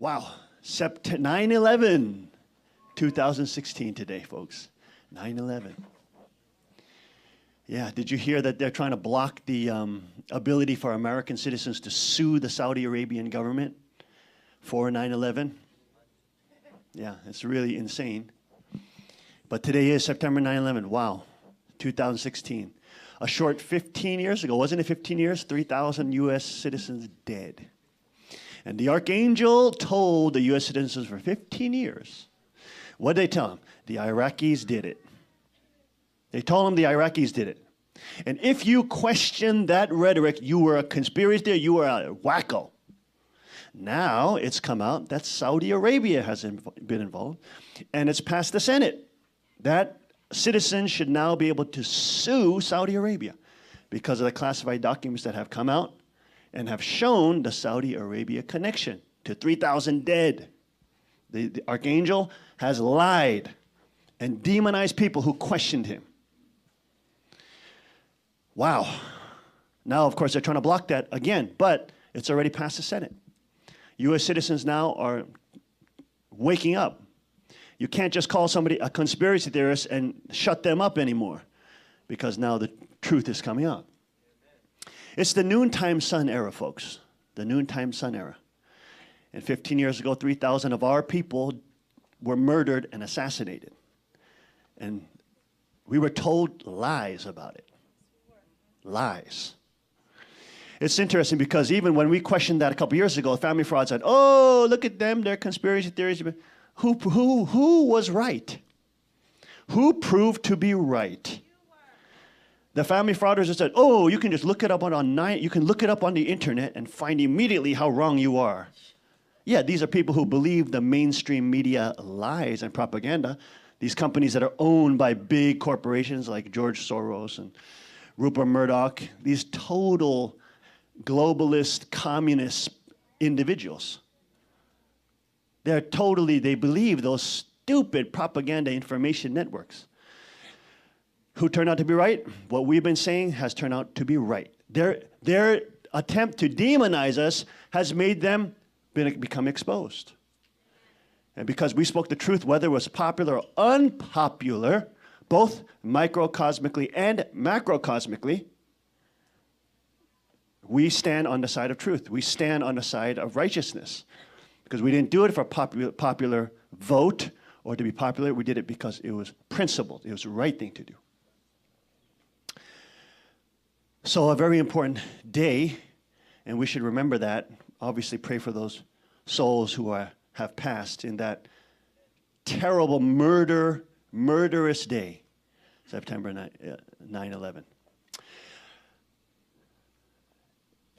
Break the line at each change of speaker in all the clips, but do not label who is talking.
Wow, 9/11, 2016 today, folks. 9/11. Yeah, did you hear that they're trying to block the ability for American citizens to sue the Saudi Arabian government for 9/11? Yeah, it's really insane. But today is September 9/11. Wow, 2016. A short 15 years ago, wasn't it 15 years? 3,000 U.S. citizens dead. And the archangel told the U.S. citizens for 15 years. What did they tell them? The Iraqis did it. They told them the Iraqis did it. And if you question that rhetoric, you were a conspiracy theorist, you were a wacko. Now it's come out that Saudi Arabia has been involved, and it's passed the Senate. That citizens should now be able to sue Saudi Arabia because of the classified documents that have come out and have shown the Saudi Arabia connection to 3,000 dead. The archangel has lied and demonized people who questioned him. Wow. Now, of course, they're trying to block that again, but it's already passed the Senate. U.S. citizens now are waking up. You can't just call somebody a conspiracy theorist and shut them up anymore because now the truth is coming out. It's the noontime sun era, folks. The noontime sun era. And 15 years ago, 3,000 of our people were murdered and assassinated. And we were told lies about it. Lies. It's interesting because even when we questioned that a couple years ago, Family Fraud said, oh, look at them, they're conspiracy theories. Who was right? Who proved to be right? The family frauders just said, oh, you can just look it up you can look it up on the internet and find immediately how wrong you are. Yeah, these are people who believe the mainstream media lies and propaganda. These companies that are owned by big corporations like George Soros and Rupert Murdoch, these total globalist, communist individuals. They believe those stupid propaganda information networks. Who turned out to be right? What we've been saying has turned out to be right. Their attempt to demonize us has made them become exposed. And because we spoke the truth, whether it was popular or unpopular, both microcosmically and macrocosmically, we stand on the side of truth. We stand on the side of righteousness. Because we didn't do it for a popular vote or to be popular. We did it because it was principled. It was the right thing to do. So a very important day, and we should remember that. Obviously pray for those souls who have passed in that terrible murderous day, September 9/11.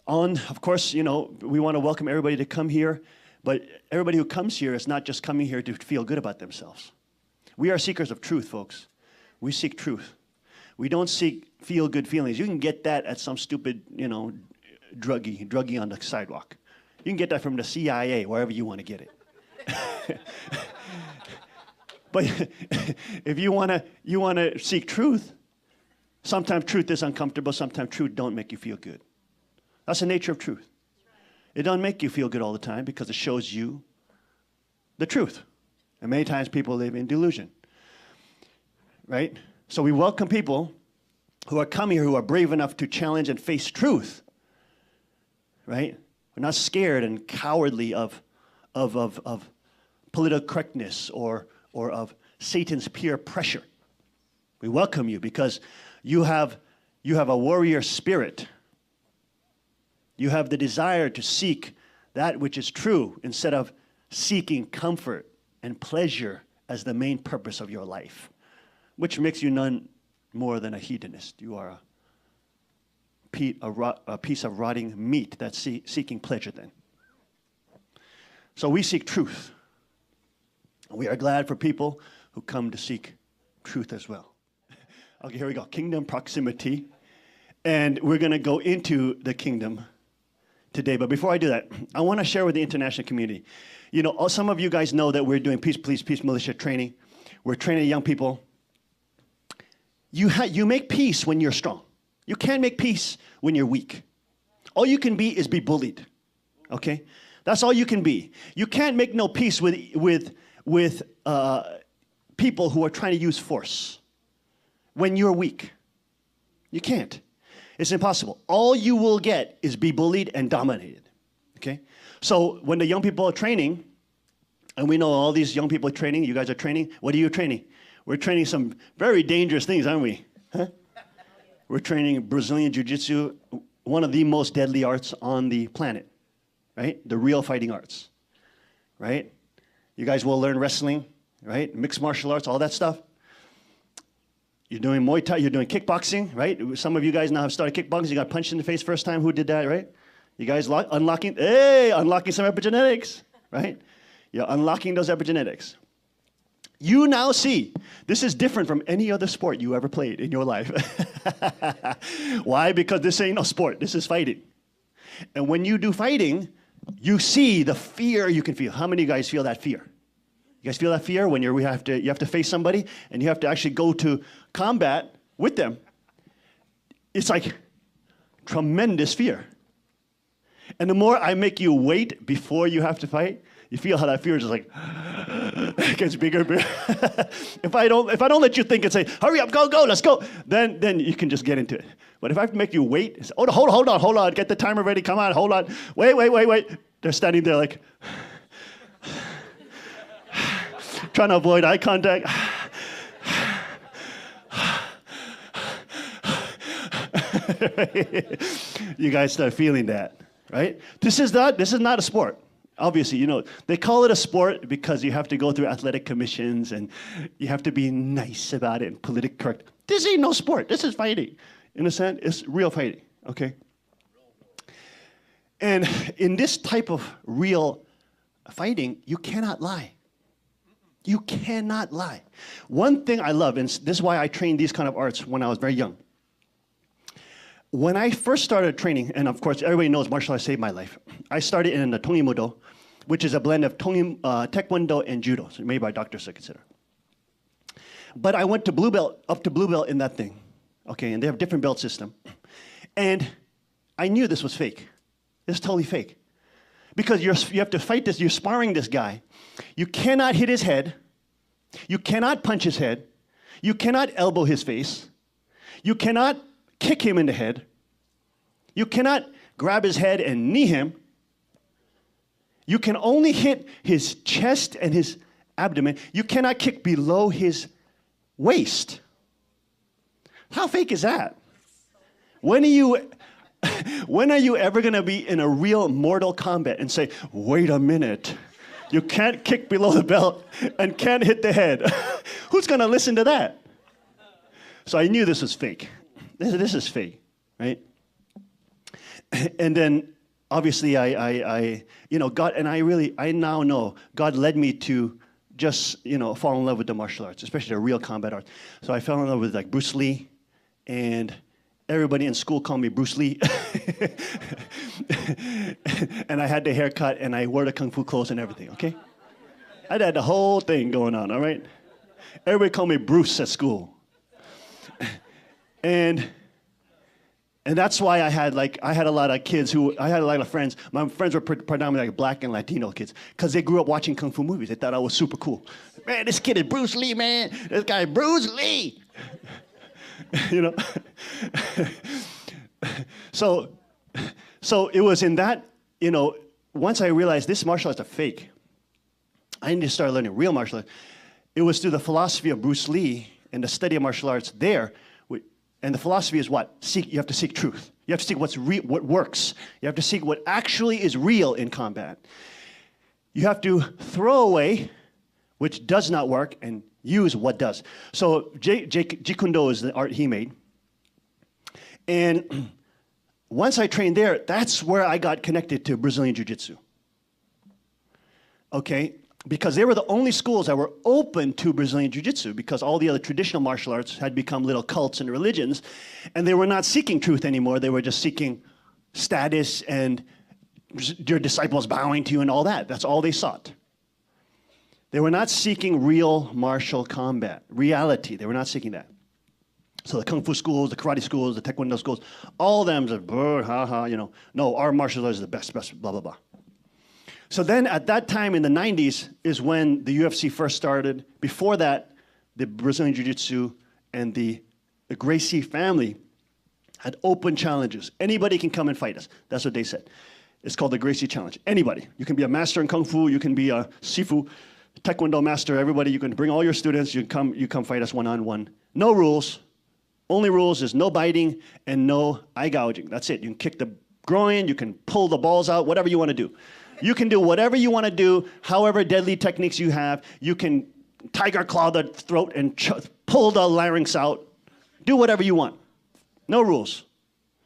Of course, you know, we want to welcome everybody to come here, but everybody who comes here is not just coming here to feel good about themselves. We are seekers of truth, folks. We seek truth. We don't seek feel-good feelings. You can get that at some stupid, you know, druggie on the sidewalk. You can get that from the CIA, wherever you want to get it. But if you want to seek truth, sometimes truth is uncomfortable, sometimes truth don't make you feel good. That's the nature of truth. It doesn't make you feel good all the time because it shows you the truth. And many times people live in delusion, right? So we welcome people who are coming here who are brave enough to challenge and face truth, right? We're not scared and cowardly of political correctness or of Satan's peer pressure. We welcome you because you have a warrior spirit. You have the desire to seek that which is true instead of seeking comfort and pleasure as the main purpose of your life, which makes you none more than a hedonist. You are a piece of rotting meat that's seeking pleasure then. So we seek truth. We are glad for people who come to seek truth as well. Okay, here we go. Kingdom proximity. And we're going to go into the kingdom today. But before I do that, I want to share with the international community. You know, some of you guys know that we're doing Peace, Police, Peace Militia training. We're training young people. You make peace when you're strong. You can't make peace when you're weak. All you can be is be bullied, okay? That's all you can be. You can't make no peace with people who are trying to use force when you're weak. You can't. It's impossible. All you will get is be bullied and dominated. Okay? So when the young people are training, and we know all these young people are training, you guys are training, what are you training? We're training some very dangerous things, aren't we? Huh? We're training Brazilian Jiu-Jitsu, one of the most deadly arts on the planet, right? The real fighting arts, right? You guys will learn wrestling, right? Mixed martial arts, all that stuff. You're doing Muay Thai, you're doing kickboxing, right? Some of you guys now have started kickboxing. You got punched in the face first time. Who did that, right? You guys unlocking some epigenetics, right? You're unlocking those epigenetics. You now see, this is different from any other sport you ever played in your life. Why? Because this ain't no sport. This is fighting. And when you do fighting, you see the fear you can feel. How many of you guys feel that fear? You guys feel that fear when you have to face somebody and you have to actually go to combat with them? It's like tremendous fear. And the more I make you wait before you have to fight, you feel how that fear is just like it gets bigger and bigger. If I don't let you think and say, hurry up, go, let's go, then you can just get into it. But if I have to make you wait, say, oh, hold on, get the timer ready, come on, hold on, wait. They're standing there like trying to avoid eye contact. You guys start feeling that, right? This is not a sport. Obviously, you know, they call it a sport because you have to go through athletic commissions and you have to be nice about it and politically correct. This ain't no sport. This is fighting. In a sense, it's real fighting, okay? And in this type of real fighting, you cannot lie. You cannot lie. One thing I love, and this is why I trained these kind of arts when I was very young. When I first started training, and of course everybody knows martial arts saved my life, I started in the Tongimudo, which is a blend of Taekwondo and Judo, so made by doctors, I consider. But I went to blue belt, up to blue belt in that thing, okay, and they have a different belt system. And I knew this was fake. This is totally fake. Because you have to fight this, you're sparring this guy. You cannot hit his head. You cannot punch his head. You cannot elbow his face. You cannot kick him in the head. You cannot grab his head and knee him. You can only hit his chest and his abdomen. You cannot kick below his waist. How fake is that? When are you ever going to be in a real mortal combat and say, wait a minute, you can't kick below the belt and can't hit the head? Who's going to listen to that? So I knew this was fake. This is fake, right? And then obviously I God, and I now know God led me to just, fall in love with the martial arts, especially the real combat arts. So I fell in love with like Bruce Lee, and everybody in school called me Bruce Lee. And I had the haircut and I wore the kung fu clothes and everything, okay? I had the whole thing going on, all right? Everybody called me Bruce at school. And that's why I had a lot of kids I had a lot of friends. My friends were predominantly like black and Latino kids because they grew up watching kung fu movies. They thought I was super cool. Man, this kid is Bruce Lee, man. This guy is Bruce Lee. So it was in that, once I realized this martial arts are fake, I need to start learning real martial arts. It was through the philosophy of Bruce Lee and the study of martial arts there. And the philosophy is what? You have to seek truth. You have to seek what works. You have to seek what actually is real in combat. You have to throw away which does not work and use what does. So Jeet Kune Do is the art he made. And once I trained there, that's where I got connected to Brazilian Jiu-Jitsu. Okay? Because they were the only schools that were open to Brazilian Jiu-Jitsu, because all the other traditional martial arts had become little cults and religions, and they were not seeking truth anymore. They were just seeking status and your disciples bowing to you and all that. That's all they sought. They were not seeking real martial combat, reality. They were not seeking that. So the Kung Fu schools, the karate schools, the Taekwondo schools, all of them are, no, our martial arts is the best, blah, blah, blah. So then at that time in the 90s is when the UFC first started. Before that, the Brazilian Jiu-Jitsu and the Gracie family had open challenges. Anybody can come and fight us. That's what they said. It's called the Gracie Challenge. Anybody. You can be a master in Kung Fu. You can be a Sifu, Taekwondo master. Everybody. You can bring all your students. You come fight us one-on-one. No rules. Only rules is no biting and no eye gouging. That's it. You can kick the groin. You can pull the balls out. Whatever you want to do. You can do whatever you want to do, however deadly techniques you have. You can tiger claw the throat and pull the larynx out. Do whatever you want. No rules.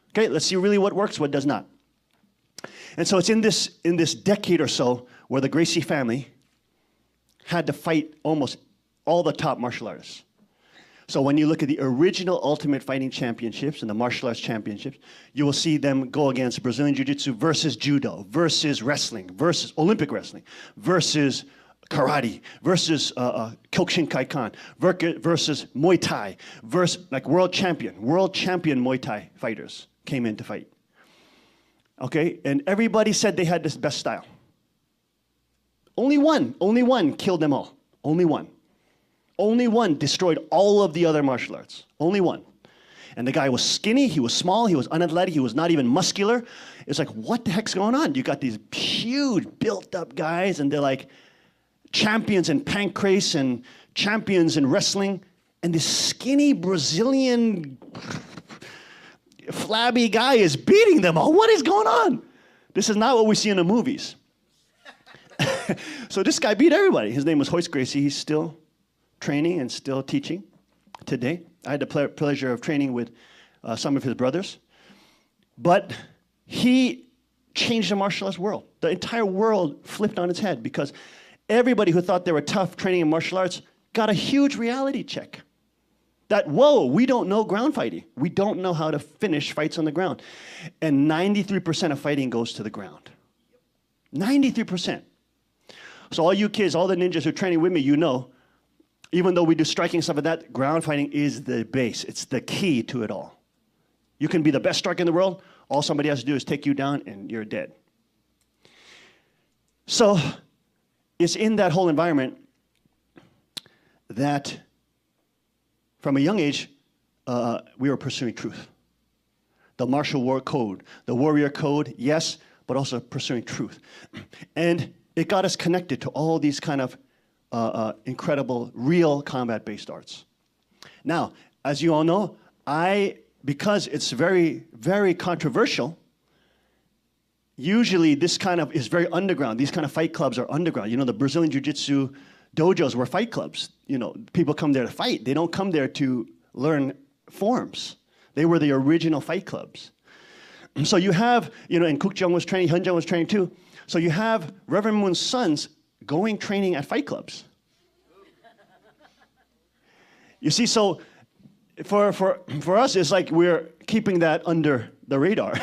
Okay, let's see really what works, what does not. And so it's in this decade or so where the Gracie family had to fight almost all the top martial artists. So when you look at the original Ultimate Fighting Championships and the martial arts championships, you will see them go against Brazilian Jiu-Jitsu versus Judo, versus wrestling, versus Olympic wrestling, versus karate, versus Kyokushin Kaikan, versus Muay Thai, versus like world champion Muay Thai fighters came in to fight. Okay, and everybody said they had this best style. Only one killed them all. Only one destroyed all of the other martial arts. Only one. And the guy was skinny, he was small, he was unathletic, he was not even muscular. It's like, what the heck's going on? You got these huge built-up guys, and they're like champions in pancrase and champions in wrestling, and this skinny Brazilian flabby guy is beating them all. What is going on? This is not what we see in the movies. So this guy beat everybody. His name was Royce Gracie. He's still training and still teaching today. I had the pleasure of training with some of his brothers. But he changed the martial arts world. The entire world flipped on its head because everybody who thought they were tough training in martial arts got a huge reality check. That, whoa, we don't know ground fighting. We don't know how to finish fights on the ground. And 93% of fighting goes to the ground. 93%. So all you kids, all the ninjas who are training with me, you know, even though we do striking stuff like that, ground fighting is the base. It's the key to it all. You can be the best striker in the world. All somebody has to do is take you down and you're dead. So it's in that whole environment that from a young age, we were pursuing truth. The martial war code, the warrior code, yes, but also pursuing truth. And it got us connected to all these kind of incredible, real combat-based arts. Now, as you all know, because it's very, very controversial, usually this kind of is very underground. These kind of fight clubs are underground. You know, the Brazilian Jiu-Jitsu dojos were fight clubs. You know, people come there to fight. They don't come there to learn forms. They were the original fight clubs. So you have, you know, and Kukjung was training, Hyunjung was training too. So you have Reverend Moon's sons going training at fight clubs. You see, so for us, it's like we're keeping that under the radar.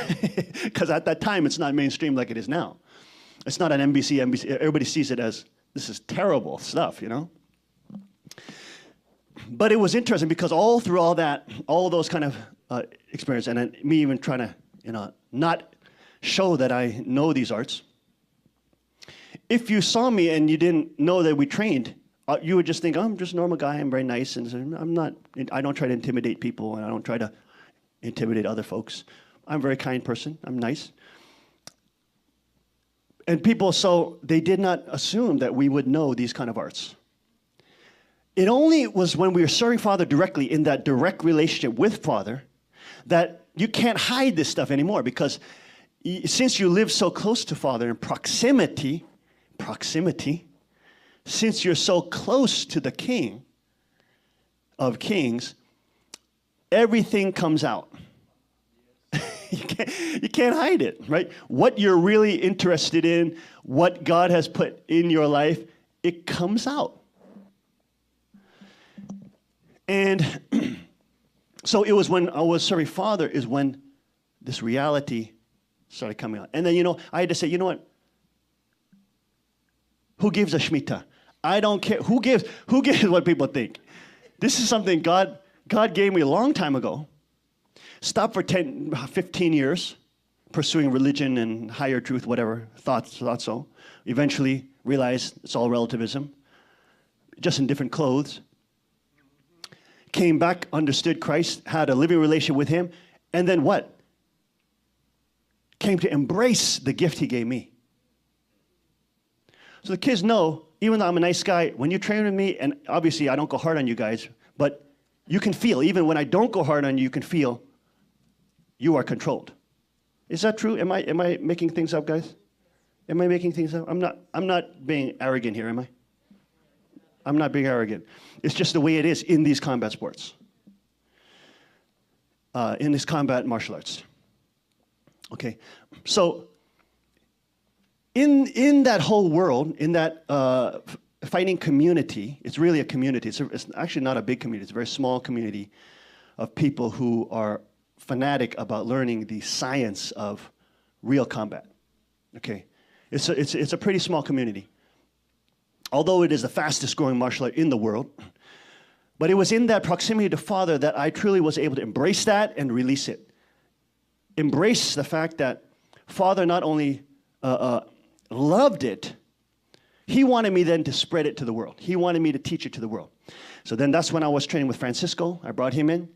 Because at that time, it's not mainstream like it is now. It's not an NBC. Everybody sees it as, this is terrible stuff, you know? But it was interesting because all through all that, all those kind of experience, and then me even trying to, you know, not show that I know these arts, if you saw me and you didn't know that we trained, you would just think, oh, I'm just a normal guy, I'm very nice, and I don't try to intimidate people, and I don't try to intimidate other folks. I'm a very kind person, I'm nice. And people, so they did not assume that we would know these kind of arts. It only was when we were serving Father directly, in that direct relationship with Father, that you can't hide this stuff anymore, because since you live so close to Father in proximity, since you're so close to the King of Kings, everything comes out. You can't hide it, right? What you're really interested in, what God has put in your life, it comes out. And so it was when I was serving Father is when this reality started coming out. And then, you know, I had to say, you know what? Who gives a Shemitah? I don't care. Who gives what people think? This is something God gave me a long time ago. Stopped for 10, 15 years. pursuing religion and higher truth, whatever, thought so. Eventually realized it's all relativism, just in different clothes. Came back, understood Christ, had a living relationship with him, and then what? Came to embrace the gift he gave me. So the kids know, even though I'm a nice guy, when you train with me, and obviously I don't go hard on you guys, but you can feel, even when I don't go hard on you, you can feel you are controlled. Is that true? Am I making things up, guys? Am I making things up? I'm not being arrogant here, am I? I'm not being arrogant. It's just the way it is in these combat sports, in this combat martial arts. Okay, so in that whole world, in that fighting community, it's really a community. It's actually not a big community. It's a very small community of people who are fanatic about learning the science of real combat. Okay, it's a pretty small community. Although it is the fastest growing martial art in the world, but it was in that proximity to Father that I truly was able to embrace that and release it. Embrace the fact that Father not only loved it, he wanted me then to spread it to the world. He wanted me to teach it to the world. So then that's when I was training with Francisco. I brought him in.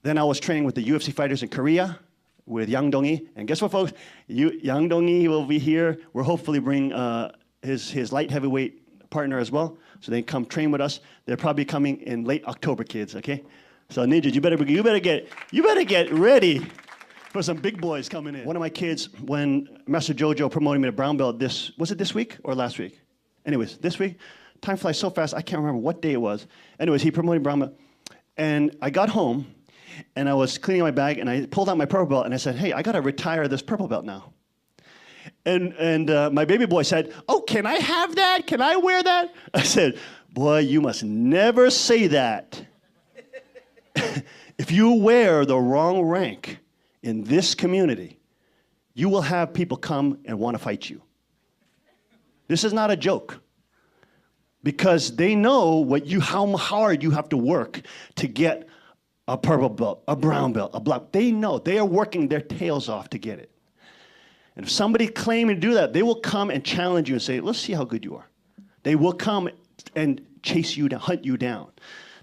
Then I was training with the UFC fighters in Korea with Yang Dong-hee. And guess what, folks? Yang Dong-hee will be here. We'll hopefully bring his light heavyweight partner as well, so they come train with us. They're probably coming in late October, kids. Okay, so ninjas, you better get ready for some big boys coming in. One of my kids, when Master Jojo promoted me to brown belt, was it this week or last week? Anyways, this week. Time flies so fast, I can't remember what day it was. Anyways, he promoted brown belt, and I got home, and I was cleaning my bag, and I pulled out my purple belt, and I said, "Hey, I gotta retire this purple belt now." And my baby boy said, "Oh, can I have that? Can I wear that?" I said, "Boy, you must never say that. If you wear the wrong rank in this community, you will have people come and want to fight you." This is not a joke, because they know how hard you have to work to get a purple belt, a brown belt, a black. They know. They are working their tails off to get it. And if somebody claims to do that, they will come and challenge you and say, "Let's see how good you are." They will come and chase you down, hunt you down.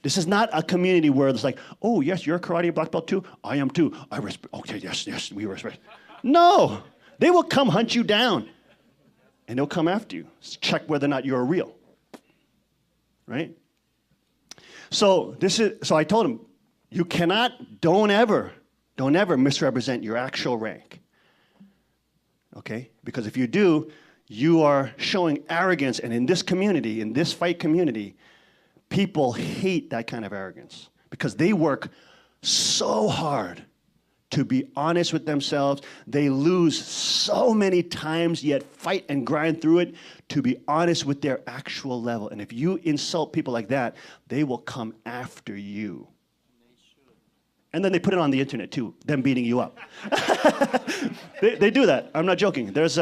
This is not a community where it's like, "Oh, yes, you're a karate black belt too? I am too. I respect." Okay, yes, we respect. No, they will come hunt you down. And they'll come after you. Check whether or not you're real. Right? So I told him, don't ever misrepresent your actual rank. Okay? Because if you do, you are showing arrogance. And in this community, in this fight community, people hate that kind of arrogance because they work so hard to be honest with themselves. They lose so many times, yet fight and grind through it to be honest with their actual level. And if you insult people like that, they will come after you. And then they put it on the internet too, them beating you up. They do that. I'm not joking. There's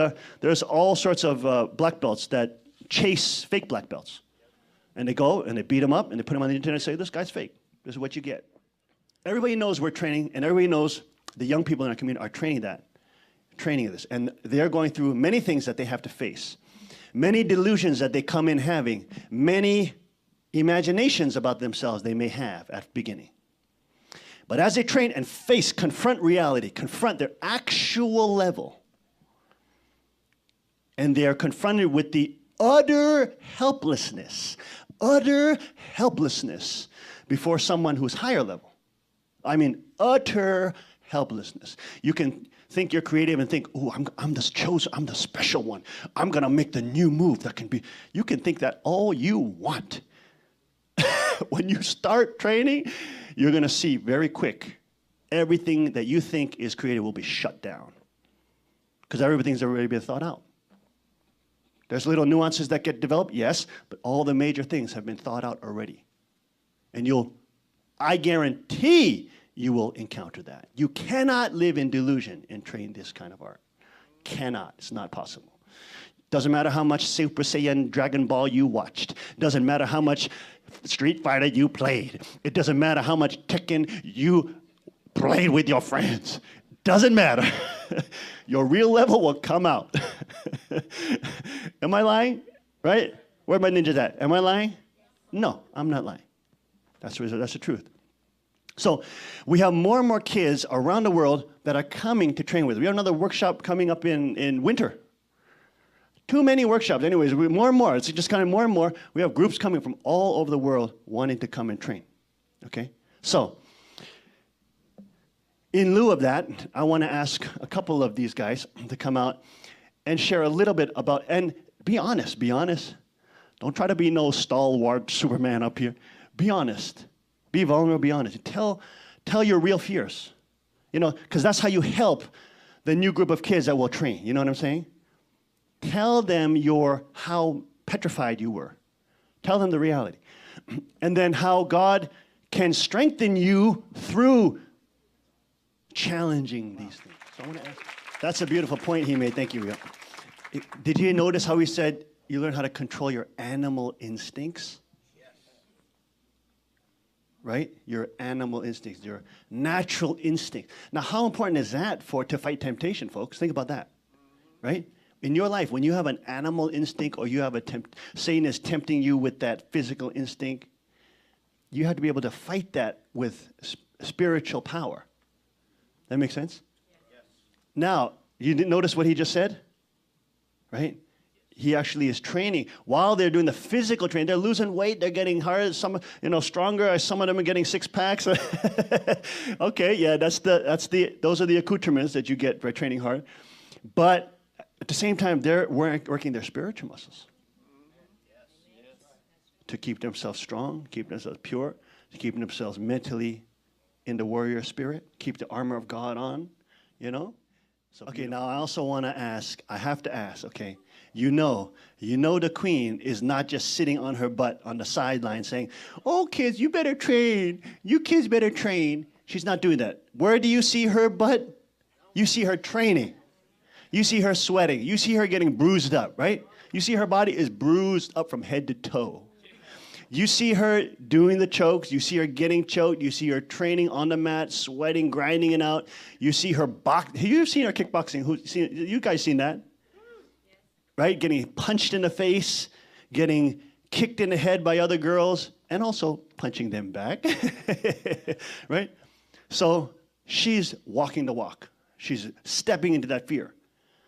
all sorts of black belts that chase fake black belts. And they go and they beat them up and they put them on the internet and say, "This guy's fake. This is what you get." Everybody knows we're training, and everybody knows the young people in our community are training this. And they're going through many things that they have to face, many delusions that they come in having, many imaginations about themselves they may have at the beginning. But as they train and confront reality, confront their actual level, and they are confronted with the utter helplessness before someone who's higher level. I mean, utter helplessness. You can think you're creative and think, "Oh, I'm the chosen, I'm the special one. I'm gonna make the new move that can be." You can think that all you want. When you start training, you're gonna see very quick, everything that you think is creative will be shut down. Because everything's already been thought out. There's little nuances that get developed, yes, but all the major things have been thought out already. And I guarantee you will encounter that. You cannot live in delusion and train this kind of art. Cannot. It's not possible. Doesn't matter how much Super Saiyan Dragon Ball you watched. Doesn't matter how much Street Fighter you played. It doesn't matter how much Tekken you played with your friends. Doesn't matter. Your real level will come out. Am I lying? Right? Where are my ninjas at? Am I lying? No, I'm not lying. That's the truth. So we have more and more kids around the world that are coming to train with us. We have another workshop coming up in winter. Too many workshops. Anyways, more and more. It's just kind of more and more. We have groups coming from all over the world wanting to come and train. Okay? So, in lieu of that, I want to ask a couple of these guys to come out and share a little bit about, and be honest, be honest. Don't try to be no stalwart Superman up here. Be honest. Be vulnerable, be honest. Tell your real fears. You know, because that's how you help the new group of kids that will train. You know what I'm saying? Tell them how petrified you were. Tell them the reality. And then how God can strengthen you through challenging these things. So I want to ask, that's a beautiful point he made. Thank you. Did you notice how he said you learn how to control your animal instincts? Right? Your animal instincts, your natural instinct. Now, how important is that to fight temptation, folks? Think about that, right? In your life, when you have an animal instinct or you have Satan is tempting you with that physical instinct, you have to be able to fight that with spiritual power. That makes sense? Yes. Now, you didn't notice what he just said? Right? He actually is training. While they're doing the physical training, they're losing weight, they're getting hard, some stronger, some of them are getting 6 packs. Okay, yeah, those are the accoutrements that you get by training hard. But at the same time, they're working their spiritual muscles to keep themselves strong, keep themselves pure, to keep themselves mentally in the warrior spirit, keep the armor of God on, you know? So, okay, now I also want to ask, I have to ask, okay, you know the queen is not just sitting on her butt on the sideline saying, oh, kids, you better train. You kids better train. She's not doing that. Where do you see her butt? You see her training. You see her sweating. You see her getting bruised up, right? You see her body is bruised up from head to toe. You see her doing the chokes. You see her getting choked. You see her training on the mat, sweating, grinding it out. You see her You've seen her kickboxing. You guys seen that? Right? Getting punched in the face, getting kicked in the head by other girls, and also punching them back. Right? So she's walking the walk. She's stepping into that fear.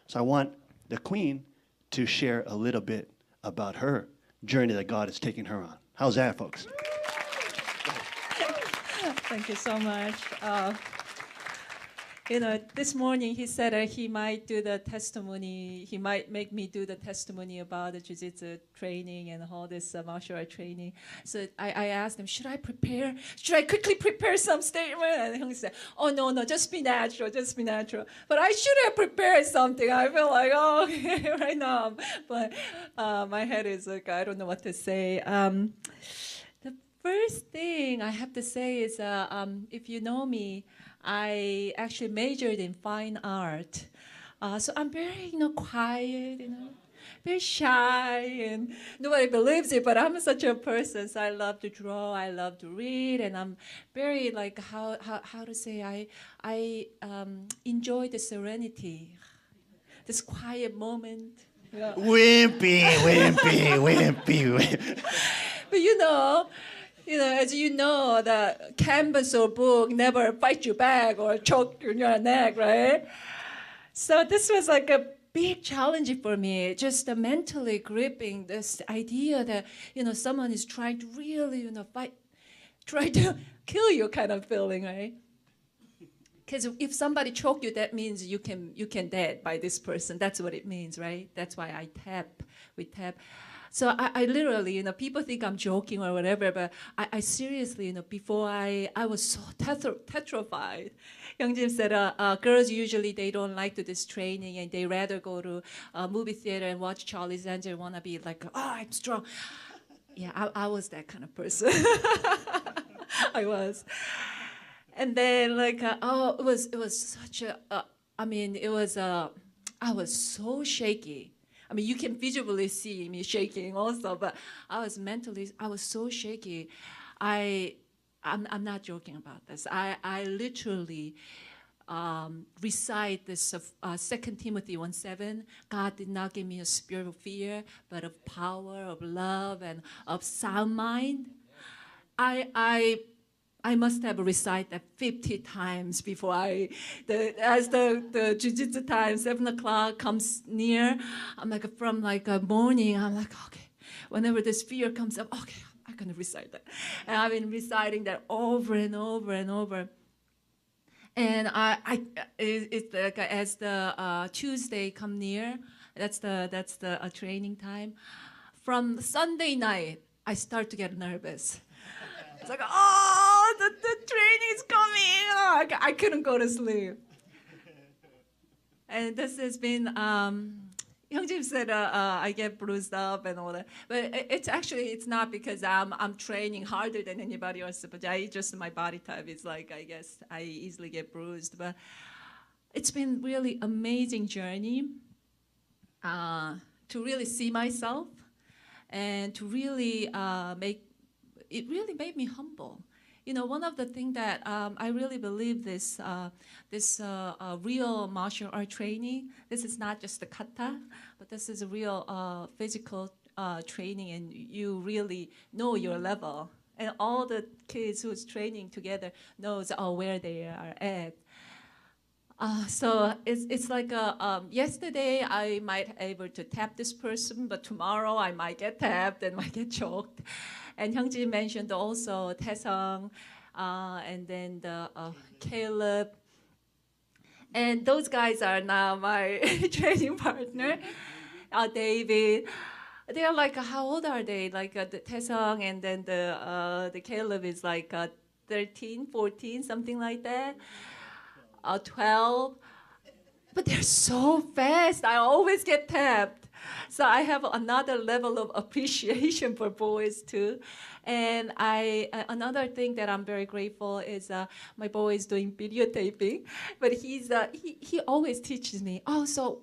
So I want the queen to share a little bit about her journey that God is taking her on. How's that, folks?
Thank you so much. This morning he said he might do the testimony. He might make me do the testimony about the jiu-jitsu training and all this martial art training. So I asked him, should I quickly prepare some statement? And he said, oh, no, just be natural, just be natural. But I should have prepared something. I feel like, oh, right now. But my head is like, I don't know what to say. The first thing I have to say is, if you know me, I actually majored in fine art. So I'm very, quiet, very shy, and nobody believes it, but I'm such a person. So I love to draw, I love to read, and I'm very, how to say, I enjoy the serenity, this quiet moment.
Wimpy.
But as you know, the canvas or book never bite you back or choke your neck, right? So this was like a big challenge for me, just mentally gripping this idea that, someone is trying to really, fight, try to kill you kind of feeling, right? Because if somebody choke you, that means you can dead by this person. That's what it means, right? That's why we tap. So I literally, people think I'm joking or whatever, but I seriously, before I was so petrified. Youngjim said, girls usually, they don't like to do this training and they rather go to a movie theater and watch Charlie's Angels, want to be like, oh, I'm strong. Yeah, I was that kind of person. I was. And then it was such a, I was so shaky. I mean, you can visually see me shaking also, but I was so shaky. I'm not joking about this. I literally recite this 2 Timothy 1:7. God did not give me a spirit of fear, but of power, of love, and of sound mind. I must have recited that 50 times before as the jiu-jitsu time, 7 o'clock comes near. I'm like, from like morning, I'm like, okay, whenever this fear comes up, okay, I'm going to recite that. And I've been reciting that over and over and over. And it's like as the Tuesday come near, that's the training time. From Sunday night, I start to get nervous. It's like, oh, the training is coming. Oh, I couldn't go to sleep. And this has been, Hyungjim said I get bruised up and all that. But it's not because I'm training harder than anybody else. But my body type is like, I guess I easily get bruised. But it's been really amazing journey to really see myself and to really it really made me humble. You know, one of the things that I really believe this real martial art training, this is not just the kata, but this is a real physical training, and you really know your level. And all the kids who's training together knows where they are at. So it's like yesterday I might able to tap this person, but tomorrow I might get tapped and might get choked. And Hyungjin mentioned also Taesung, and then the Caleb. And those guys are now my training partner, David. They are like, how old are they? Like the Taesung, and then the Caleb is like 13, 14, something like that. 12. But they're so fast. I always get tapped. So I have another level of appreciation for boys too. And another thing that I'm very grateful is my boy is doing videotaping, but he always teaches me, so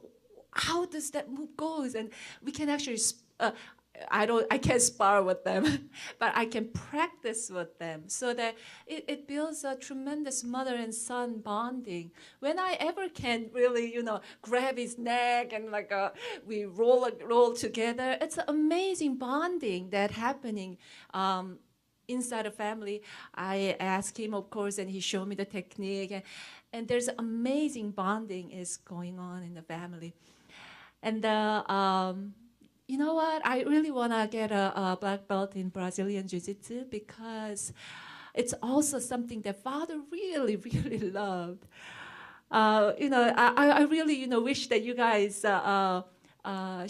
how does that move goes? And we can actually, I can't spar with them, but I can practice with them so that it builds a tremendous mother and son bonding. When I ever can really, grab his neck and like we roll together, it's an amazing bonding that happening inside a family. I ask him, of course, and he showed me the technique, and there's amazing bonding is going on in the family. And you know what? I really want to get a black belt in Brazilian Jiu-Jitsu because it's also something that Father really, really loved. I really, wish that you guys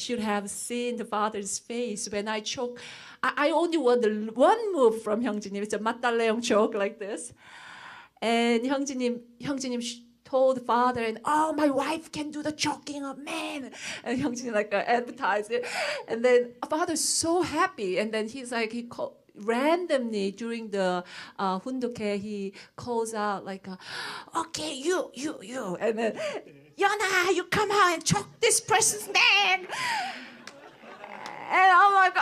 should have seen the Father's face when I choke. I only want one move from Hyungjin. It's a mataleong choke like this. And Hyungjin told Father, and my wife can do the choking, man. And Hyungjin advertised it. And then Father's so happy. And then he's like, he called randomly during the hundoke, he calls out like, okay, you. And then, Yana, you come out and choke this person's neck. And I'm like,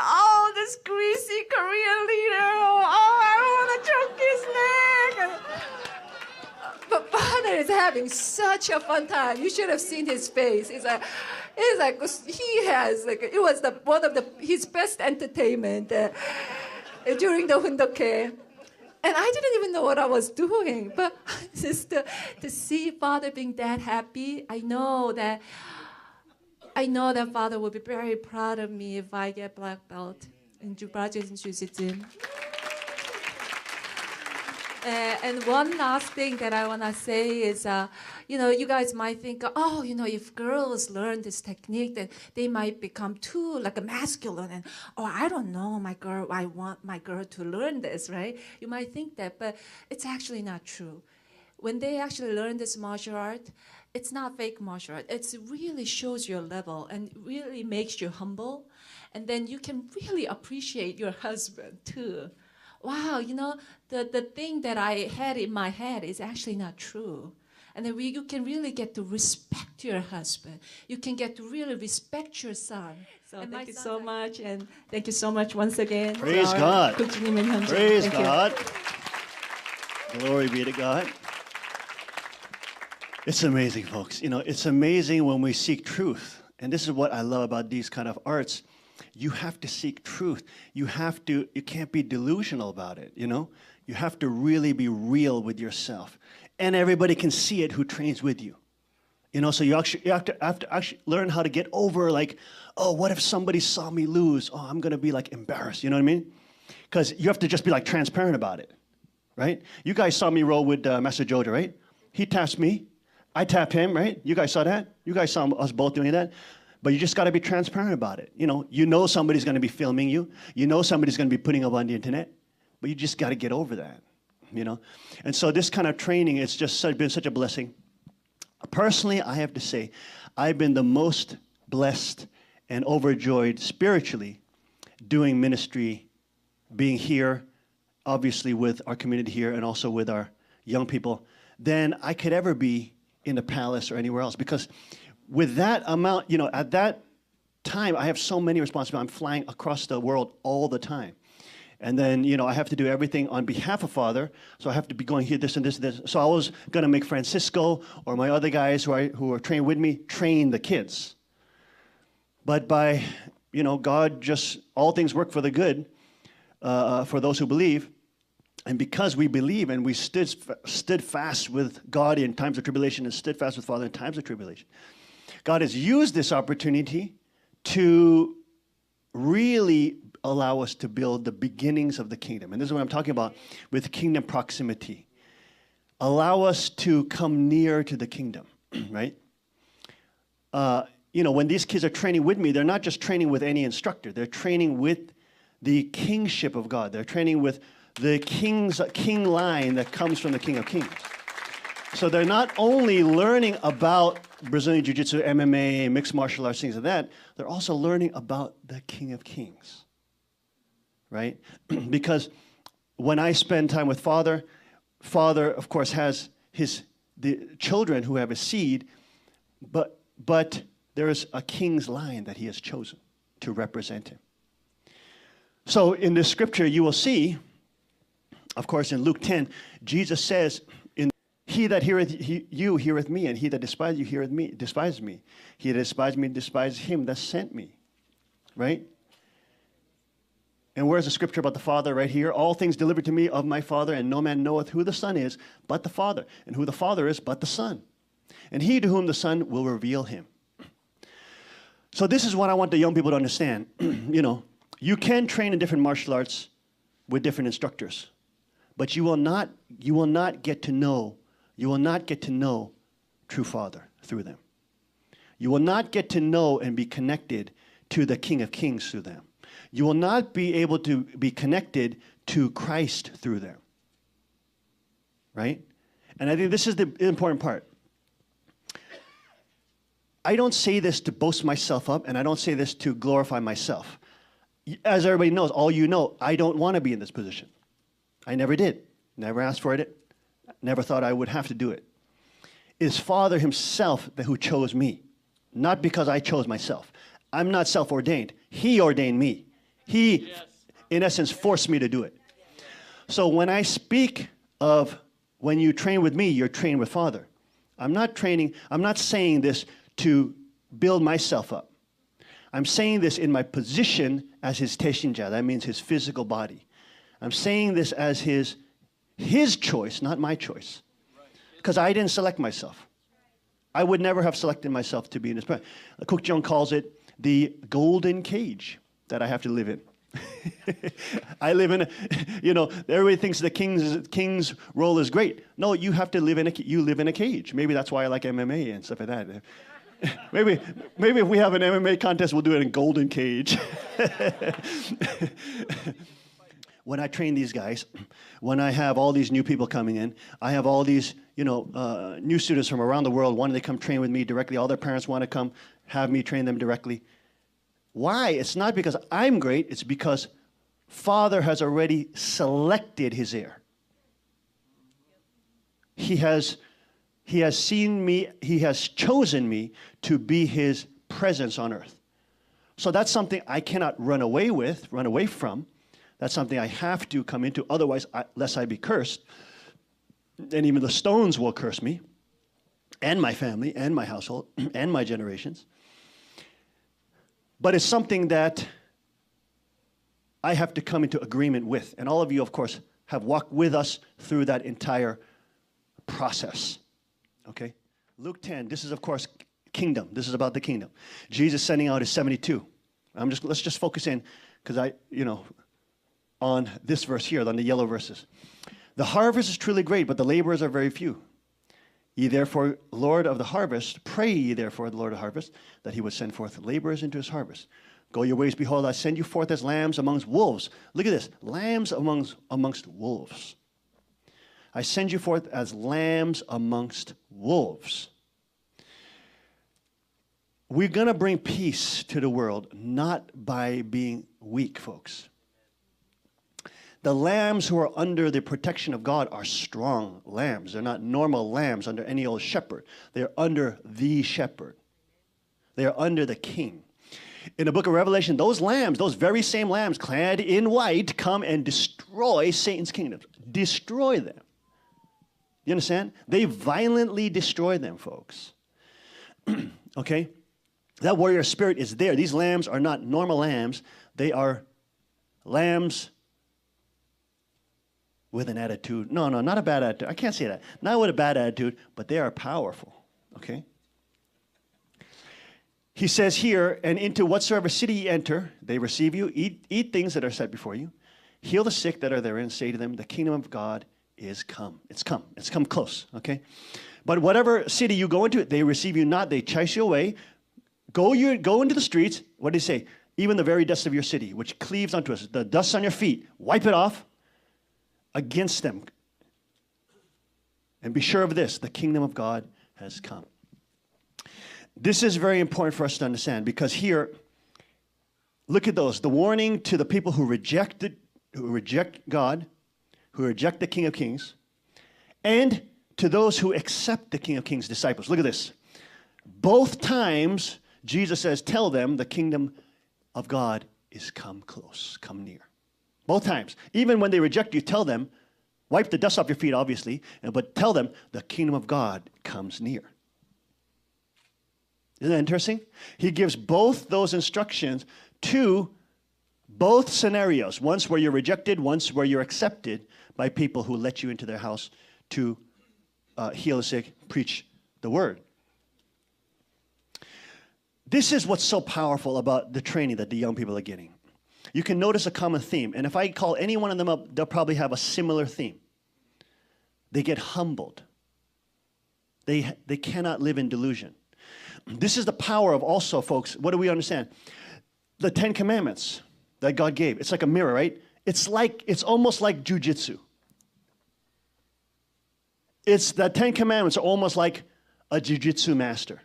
this greasy Korean leader. I want to choke his neck. But Father is having such a fun time. You should have seen his face. It's like he has it was one of his best entertainment during the hundoke. And I didn't even know what I was doing. But just to see Father being that happy, I know that Father will be very proud of me if I get black belt in Brazilian Jiu-Jitsu. And one last thing that I want to say is, you guys might think, if girls learn this technique, then they might become too masculine. And, I don't know, I want my girl to learn this, right? You might think that, but it's actually not true. When they actually learn this martial art, it's not fake martial art. It really shows your level and really makes you humble. And then you can really appreciate your husband too. Wow, the thing that I had in my head is actually not true. And then you can really get to respect your husband. You can get to really respect your son. So thank you so much, and thank you so much once again.
Praise God. Praise God. Glory be to God. It's amazing, folks. It's amazing when we seek truth. And this is what I love about these kind of arts. You have to seek truth. You can't be delusional about it, You have to really be real with yourself. And everybody can see it who trains with you. So you have to actually learn how to get over, like, oh, what if somebody saw me lose? Oh, I'm going to be, like, embarrassed. You know what I mean? Because you have to just be, like, transparent about it, right? You guys saw me roll with Master Joda, right? He taps me. I tap him, right? You guys saw that? You guys saw us both doing that? But you just got to be transparent about it. You know somebody's going to be filming you. You know somebody's going to be putting up on the internet. But you just got to get over that, And so this kind of training, it's just been such a blessing. Personally, I have to say, I've been the most blessed and overjoyed spiritually doing ministry, being here, obviously with our community here and also with our young people, than I could ever be in the palace or anywhere else. Because with that amount, at that time, I have so many responsibilities. I'm flying across the world all the time. And then, I have to do everything on behalf of Father. So I have to be going here, this and this and this. So I was going to make Francisco or my other guys who are trained with me train the kids. But by, God just, all things work for the good for those who believe. And because we believe and we stood fast with God in times of tribulation and stood fast with Father in times of tribulation, God has used this opportunity to really allow us to build the beginnings of the kingdom. And this is what I'm talking about with kingdom proximity. Allow us to come near to the kingdom, right? When these kids are training with me, they're not just training with any instructor. They're training with the kingship of God. They're training with the king line that comes from the King of Kings. So they're not only learning about Brazilian Jiu-Jitsu, MMA, mixed martial arts, things like that, they're also learning about the King of Kings, right? Because when I spend time with Father, Father, of course, has the children who have a seed, but there is a king's line that he has chosen to represent him. So in this scripture, you will see, of course, in Luke 10, Jesus says, he that heareth you heareth me, and he that despises you despises me. He that despises me despises him that sent me. Right? And where's the scripture about the Father right here? All things delivered to me of my Father, and no man knoweth who the Son is but the Father, and who the Father is but the Son. And he to whom the Son will reveal him. So this is what I want the young people to understand. You can train in different martial arts with different instructors, but you will not get to know true Father through them. You will not get to know and be connected to the King of Kings through them. You will not be able to be connected to Christ through them. Right? And I think this is the important part. I don't say this to boast myself up, and I don't say this to glorify myself. As everybody knows, all you know, I don't want to be in this position. I never did. Never asked for it. Never thought I would have to do it. It's Father himself who chose me, not because I chose myself. I'm not self-ordained. He ordained me. He, in essence, forced me to do it. So when I speak of when you train with me, you're trained with Father. I'm not saying this to build myself up. I'm saying this in my position as his Teshinja. That means his physical body. I'm saying this as his choice, not my choice. Because I didn't select myself. I would never have selected myself to be in this place. Kuk Jung calls it the golden cage that I have to live in. I live in everybody thinks the king's role is great. No, you have to live in a cage. Maybe that's why I like MMA and stuff like that. Maybe if we have an MMA contest, we'll do it in golden cage. When I train these guys, when I have all these new people coming in, I have all these, new students from around the world wanting to come train with me directly. All their parents want to come have me train them directly. Why? It's not because I'm great. It's because Father has already selected his heir. He has seen me. He has chosen me to be his presence on earth. So that's something I cannot run away from. That's something I have to come into. Otherwise, lest I be cursed, and even the stones will curse me. and my family and my household and my generations. But it's something that I have to come into agreement with. And all of you, of course, have walked with us through that entire process. Okay? Luke 10, this is, of course, kingdom. This is about the kingdom. Jesus sending out his 72. Let's just focus in, because on this verse here, on the yellow verses. The harvest is truly great, but the laborers are very few. Ye therefore, Lord of the harvest, pray ye therefore the Lord of the harvest, that he would send forth laborers into his harvest. Go your ways, behold, I send you forth as lambs amongst wolves. Look at this, lambs amongst wolves. I send you forth as lambs amongst wolves. We're going to bring peace to the world, not by being weak, folks. The lambs who are under the protection of God are strong lambs. They're not normal lambs under any old shepherd. They're under the shepherd. They are under the king. In the book of Revelation, those lambs, those very same lambs clad in white, come and destroy Satan's kingdoms. Destroy them. You understand? They violently destroy them, folks. Okay? That warrior spirit is there. These lambs are not normal lambs. They are lambs with an attitude. No, not a bad attitude. I can't say that. Not with a bad attitude, but they are powerful. Okay? He says here, and into whatsoever city ye enter, they receive you. Eat things that are set before you. Heal the sick that are therein. Say to them, the kingdom of God is come. It's come. It's come close. Okay? But whatever city you go into, they receive you not. They chase you away. Go into the streets. What did he say? Even the very dust of your city, which cleaves unto us. The dust on your feet. Wipe it off against them. And be sure of this, the kingdom of God has come. This is very important for us to understand, because here, look at those. The warning to the people who reject God, who reject the King of Kings, and to those who accept the King of Kings' disciples. Look at this. Both times, Jesus says, tell them the kingdom of God is come close, come near. Both times. Even when they reject you, tell them, wipe the dust off your feet, obviously, but tell them the kingdom of God comes near. Isn't that interesting? He gives both those instructions to both scenarios. Once where you're rejected, once where you're accepted by people who let you into their house to heal the sick, preach the word. This is what's so powerful about the training that the young people are getting. You can notice a common theme. And if I call any one of them up, they'll probably have a similar theme. They get humbled. They cannot live in delusion. This is the power of also, folks, what do we understand? The 10 Commandments that God gave. It's like a mirror, right? It's almost like jujitsu. The 10 Commandments are almost like a jujitsu master.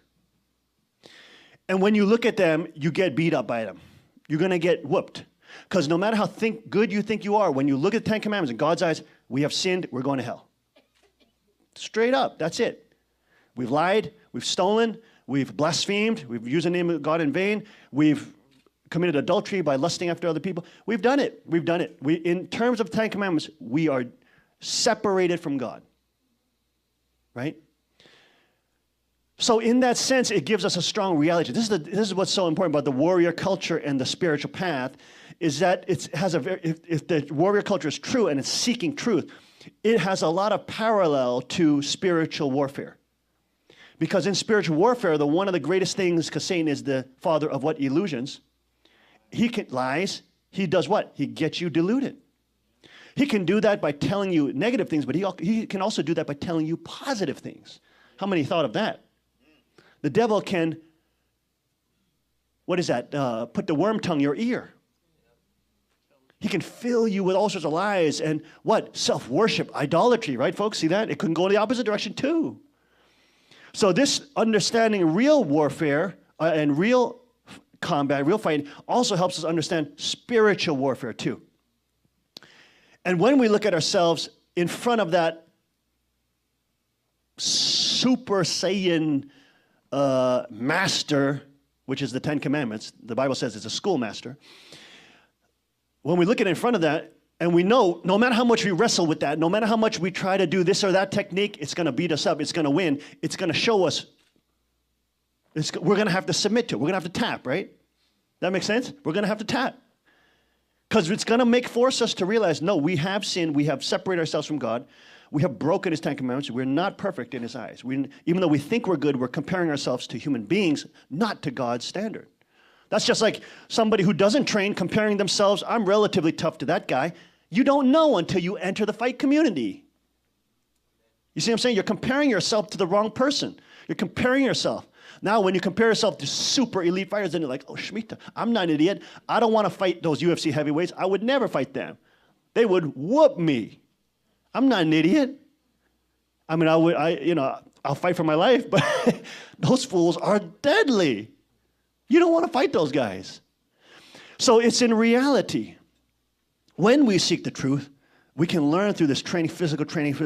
And when you look at them, you get beat up by them. You're going to get whooped. Because no matter how good you think you are, when you look at the 10 Commandments, in God's eyes, we have sinned, we're going to hell. Straight up, that's it. We've lied, we've stolen, we've blasphemed, we've used the name of God in vain, we've committed adultery by lusting after other people. We've done it. In terms of 10 Commandments, we are separated from God. Right? So in that sense, it gives us a strong reality. This is what's so important about the warrior culture and the spiritual path, is that if the warrior culture is true and it's seeking truth, it has a lot of parallel to spiritual warfare. Because in spiritual warfare, one of the greatest things, because Satan is the father of what? Illusions. He lies. He does what? He gets you deluded. He can do that by telling you negative things, but he can also do that by telling you positive things. How many thought of that? The devil can, put the worm tongue in your ear. He can fill you with all sorts of lies and what? Self-worship, idolatry, right, folks? See that? It can go in the opposite direction too. So this understanding real warfare and real combat, real fighting, also helps us understand spiritual warfare too. And when we look at ourselves in front of that Super Saiyan master, which is the 10 Commandments, the Bible says it's a schoolmaster. When we look at it in front of that, And we know no matter how much we wrestle with that, no matter how much we try to do this or that technique, it's going to beat us up. It's going to win. It's going to show us. We're going to have to submit to it. We're going to have to tap, right? That makes sense? We're going to have to tap. Because it's going to force us to realize, no, we have sinned. We have separated ourselves from God. We have broken his 10 commandments. We're not perfect in his eyes. Even though we think we're good, we're comparing ourselves to human beings, not to God's standard. That's just like somebody who doesn't train comparing themselves. I'm relatively tough to that guy. You don't know until you enter the fight community. You see what I'm saying? You're comparing yourself to the wrong person. You're comparing yourself. Now, when you compare yourself to super elite fighters, then you're like, oh, Shemitah, I'm not an idiot. I don't want to fight those UFC heavyweights. I would never fight them. They would whoop me. I'm not an idiot. I mean, I'll fight for my life, but those fools are deadly. You don't want to fight those guys. So it's in reality. When we seek the truth, we can learn through this training, physical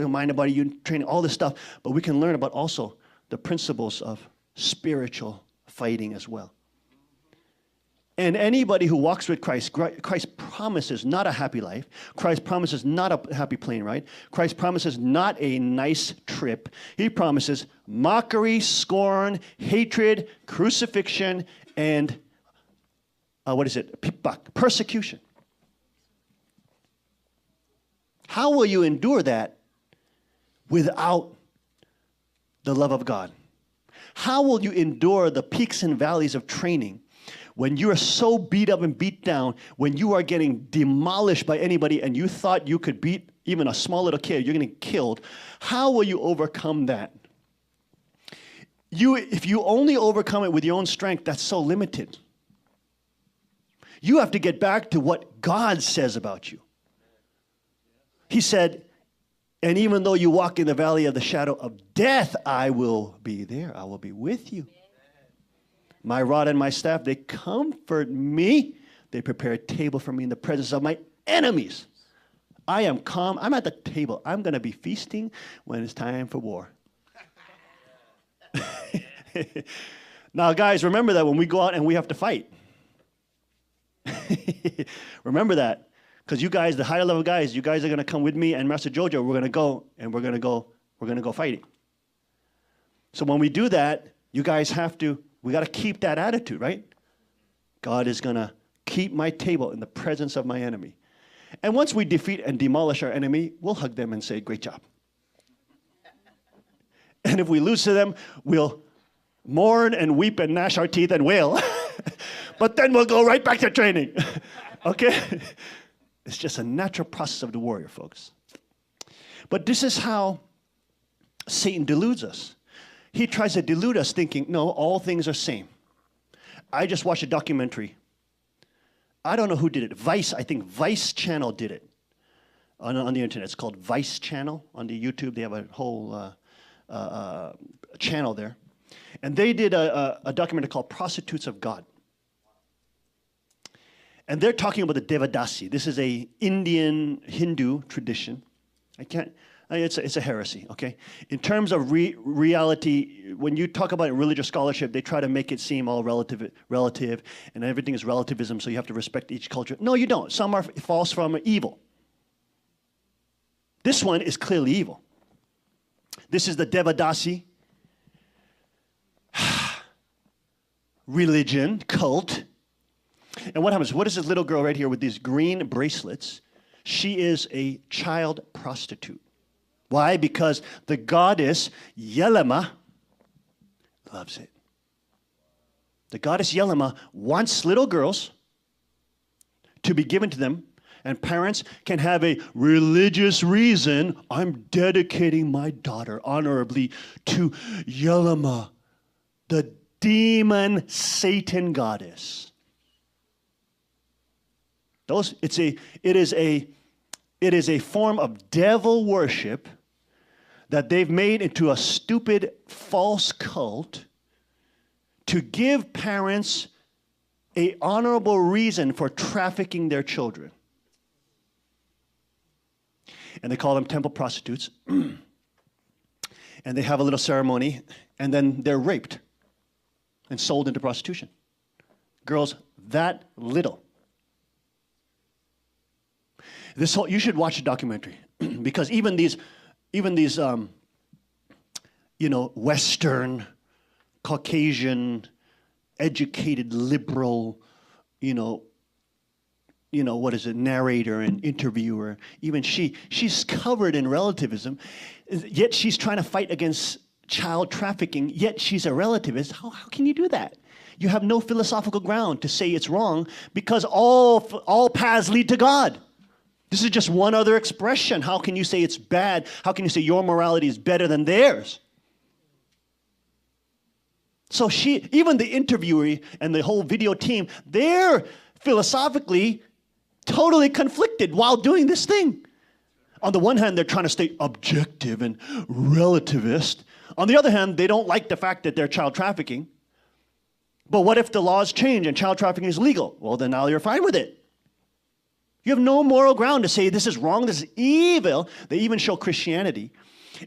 mind, body training, all this stuff, but we can learn about also the principles of spiritual fighting as well. And anybody who walks with Christ, Christ promises not a happy life. Christ promises not a happy plane ride. Christ promises not a nice trip. He promises mockery, scorn, hatred, crucifixion, and persecution. How will you endure that without the love of God? How will you endure the peaks and valleys of training when you are so beat up and beat down, when you are getting demolished by anybody and you thought you could beat even a small little kid, you're getting killed? How will you overcome that? If you only overcome it with your own strength, that's so limited. You have to get back to what God says about you. He said, and even though you walk in the valley of the shadow of death, I will be there. I will be with you. My rod and my staff, they comfort me. They prepare a table for me in the presence of my enemies. I am calm. I'm at the table. I'm going to be feasting when it's time for war. Now, guys, remember that when we go out and we have to fight. Remember that. Because you guys, the higher level guys, you guys are going to come with me and Master Jojo. We're going to go and we're going to go fighting. So when we do that, you guys we got to keep that attitude, right? God is going to keep my table in the presence of my enemy. And once we defeat and demolish our enemy, we'll hug them and say, great job. And if we lose to them, we'll mourn and weep and gnash our teeth and wail. But then we'll go right back to training. Okay? It's just a natural process of the warrior, folks. But this is how Satan deludes us. He tries to delude us thinking, no, all things are same. I just watched a documentary. I don't know who did it. Vice, I think Vice Channel did it on the internet. It's called Vice Channel on the YouTube. They have a whole channel there. And they did a documentary called Prostitutes of God. And they're talking about the Devadasi. This is a Indian Hindu tradition. It's a heresy, okay? In terms of reality, when you talk about religious scholarship, they try to make it seem all relative, and everything is relativism, so you have to respect each culture. No, you don't. Some are false, some are evil. This one is clearly evil. This is the Devadasi religion, cult. And what happens? What is this little girl right here with these green bracelets? She is a child prostitute. Why? Because the goddess Yelema loves it. The goddess Yelema wants little girls to be given to them, and parents can have a religious reason. I'm dedicating my daughter honorably to Yelema, the demon Satan goddess. It is a form of devil worship that they've made into a stupid false cult to give parents an honorable reason for trafficking their children. And they call them temple prostitutes. And they have a little ceremony, and then they're raped and sold into prostitution. Girls that little. You should watch the documentary because even these Western, Caucasian, educated, liberal, narrator and interviewer, even she's covered in relativism, yet she's trying to fight against child trafficking, yet she's a relativist. How can you do that? You have no philosophical ground to say it's wrong because all paths lead to God. This is just one other expression. How can you say it's bad? How can you say your morality is better than theirs? So even the interviewee and the whole video team, they're philosophically totally conflicted while doing this thing. On the one hand, they're trying to stay objective and relativist. On the other hand, they don't like the fact that they're child trafficking. But what if the laws change and child trafficking is legal? Well, then now you're fine with it. You have no moral ground to say this is wrong, this is evil. They even show Christianity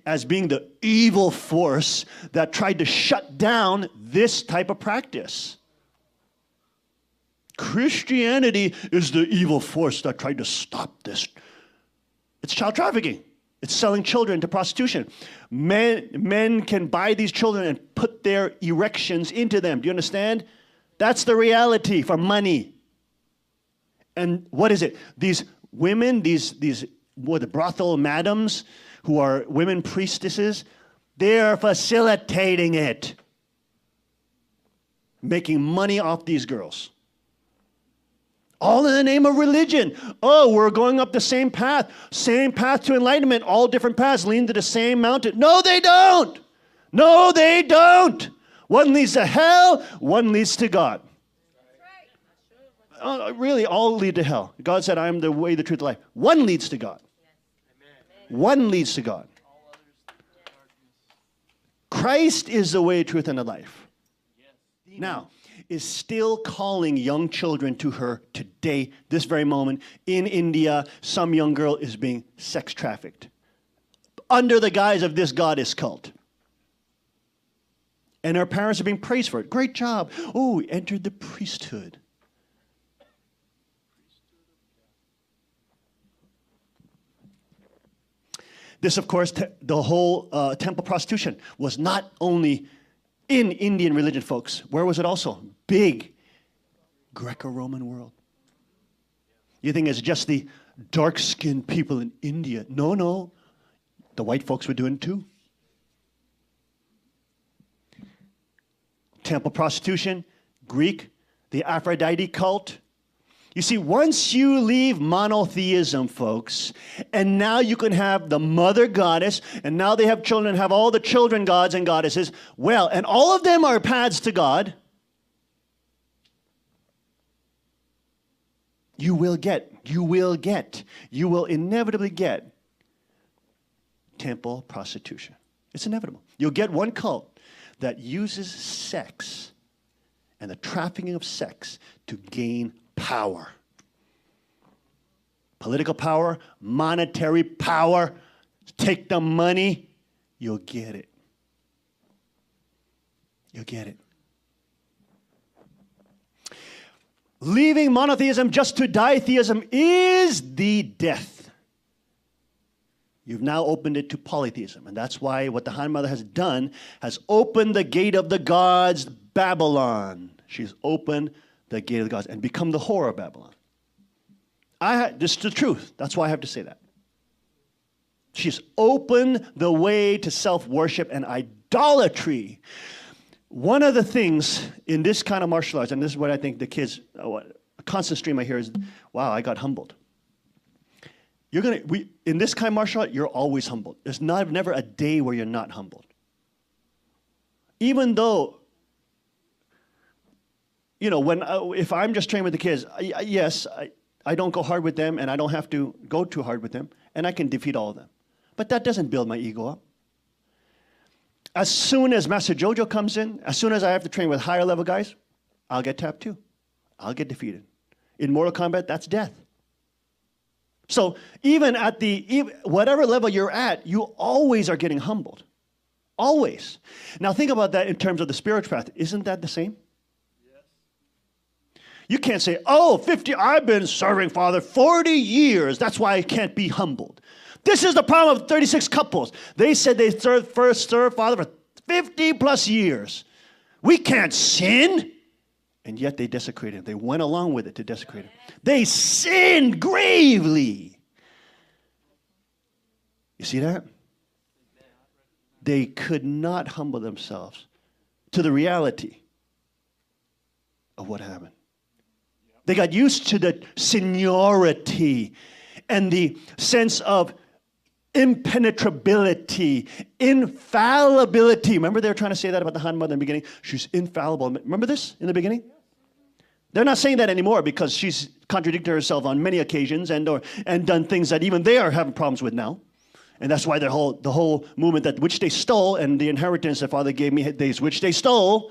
as being the evil force that tried to shut down this type of practice. Christianity is the evil force that tried to stop this. It's child trafficking. It's selling children to prostitution. Men can buy these children and put their erections into them. Do you understand? That's the reality for money. And what is it? These women, the brothel madams who are women priestesses, they're facilitating it. Making money off these girls. All in the name of religion. Oh, we're going up the same path to enlightenment. All different paths lead to the same mountain. No, they don't. No, they don't. One leads to hell, one leads to God. Really, all lead to hell. God said, I am the way, the truth, the life. One leads to God. One leads to God. Christ is the way, truth, and the life. Now, is still calling young children to her today, this very moment. In India, some young girl is being sex trafficked under the guise of this goddess cult. And her parents are being praised for it. Great job. Oh, entered the priesthood. This, of course, the whole temple prostitution was not only in Indian religion, folks. Where was it also? Big Greco-Roman world. You think it's just the dark-skinned people in India? No. The white folks were doing it too. Temple prostitution, Greek, the Aphrodite cult. You see, once you leave monotheism, folks, and now you can have the mother goddess, and now they have children, have all the children gods and goddesses, well, and all of them are paths to God, you will inevitably get temple prostitution. It's inevitable. You'll get one cult that uses sex and the trafficking of sex to gain power. Political power, monetary power, take the money, you'll get it. You'll get it. Leaving monotheism just to ditheism is the death. You've now opened it to polytheism, and that's why what the Han Mother has done has opened the gate of the gods, Babylon. She's opened the gate of the gods and become the whore of Babylon. This is the truth. That's why I have to say that. She's opened the way to self-worship and idolatry. One of the things in this kind of martial arts, and this is what I think the kids, a constant stream I hear is, wow, I got humbled. In this kind of martial art, you're always humbled. There's never a day where you're not humbled. Even though, if I'm just training with the kids, yes, I don't go hard with them, and I don't have to go too hard with them, and I can defeat all of them. But that doesn't build my ego up. As soon as Master Jojo comes in, as soon as I have to train with higher level guys, I'll get tapped too. I'll get defeated. In Mortal Kombat, that's death. So even at whatever level you're at, you always are getting humbled. Always. Now think about that in terms of the spiritual path. Isn't that the same? You can't say, oh, 50, I've been serving Father 40 years. That's why I can't be humbled. This is the problem of 36 couples. They said they first served Father for 50 plus years. We can't sin. And yet they desecrated him. They went along with it to desecrate him. They sinned gravely. You see that? They could not humble themselves to the reality of what happened. They got used to the seniority and the sense of impenetrability, infallibility. Remember they were trying to say that about the Han mother in the beginning? She's infallible. Remember this in the beginning? They're not saying that anymore because she's contradicted herself on many occasions and done things that even they are having problems with now. And that's why the whole movement that which they stole and the inheritance that Father gave me, which they stole,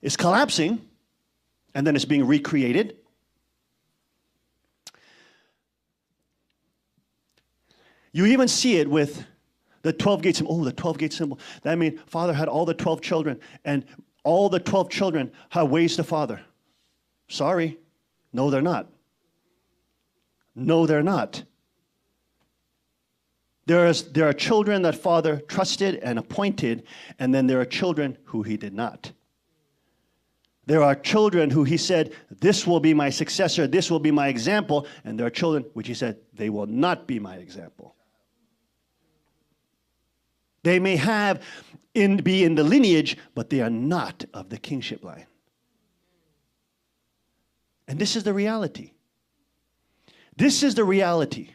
is collapsing. And then it's being recreated. You even see it with the 12-gate symbol. Oh, the 12-gate symbol. That means Father had all the 12 children, and all the 12 children have ways to Father. Sorry. No, they're not. No, they're not. There are children that Father trusted and appointed, and then there are children who he did not. There are children who he said, this will be my successor, this will be my example, and there are children which he said, they will not be my example. They may be in the lineage, but they are not of the kingship line. And this is the reality. This is the reality.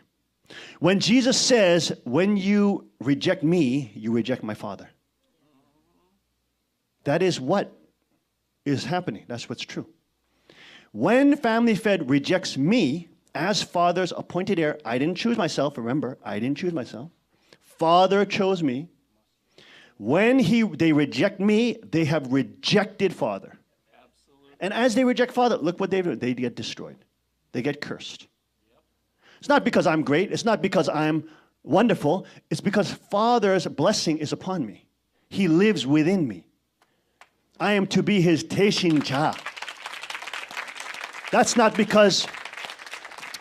When Jesus says, when you reject me, you reject my Father. That is what is happening. That's what's true. When Family Fed rejects me as Father's appointed heir, I didn't choose myself. Remember, I didn't choose myself. Father chose me. When they reject me, they have rejected Father. Absolutely. And as they reject Father, look what they do. They get destroyed. They get cursed. Yep. It's not because I'm great. It's not because I'm wonderful. It's because Father's blessing is upon me. He lives within me. I am to be his Teishincha. That's not because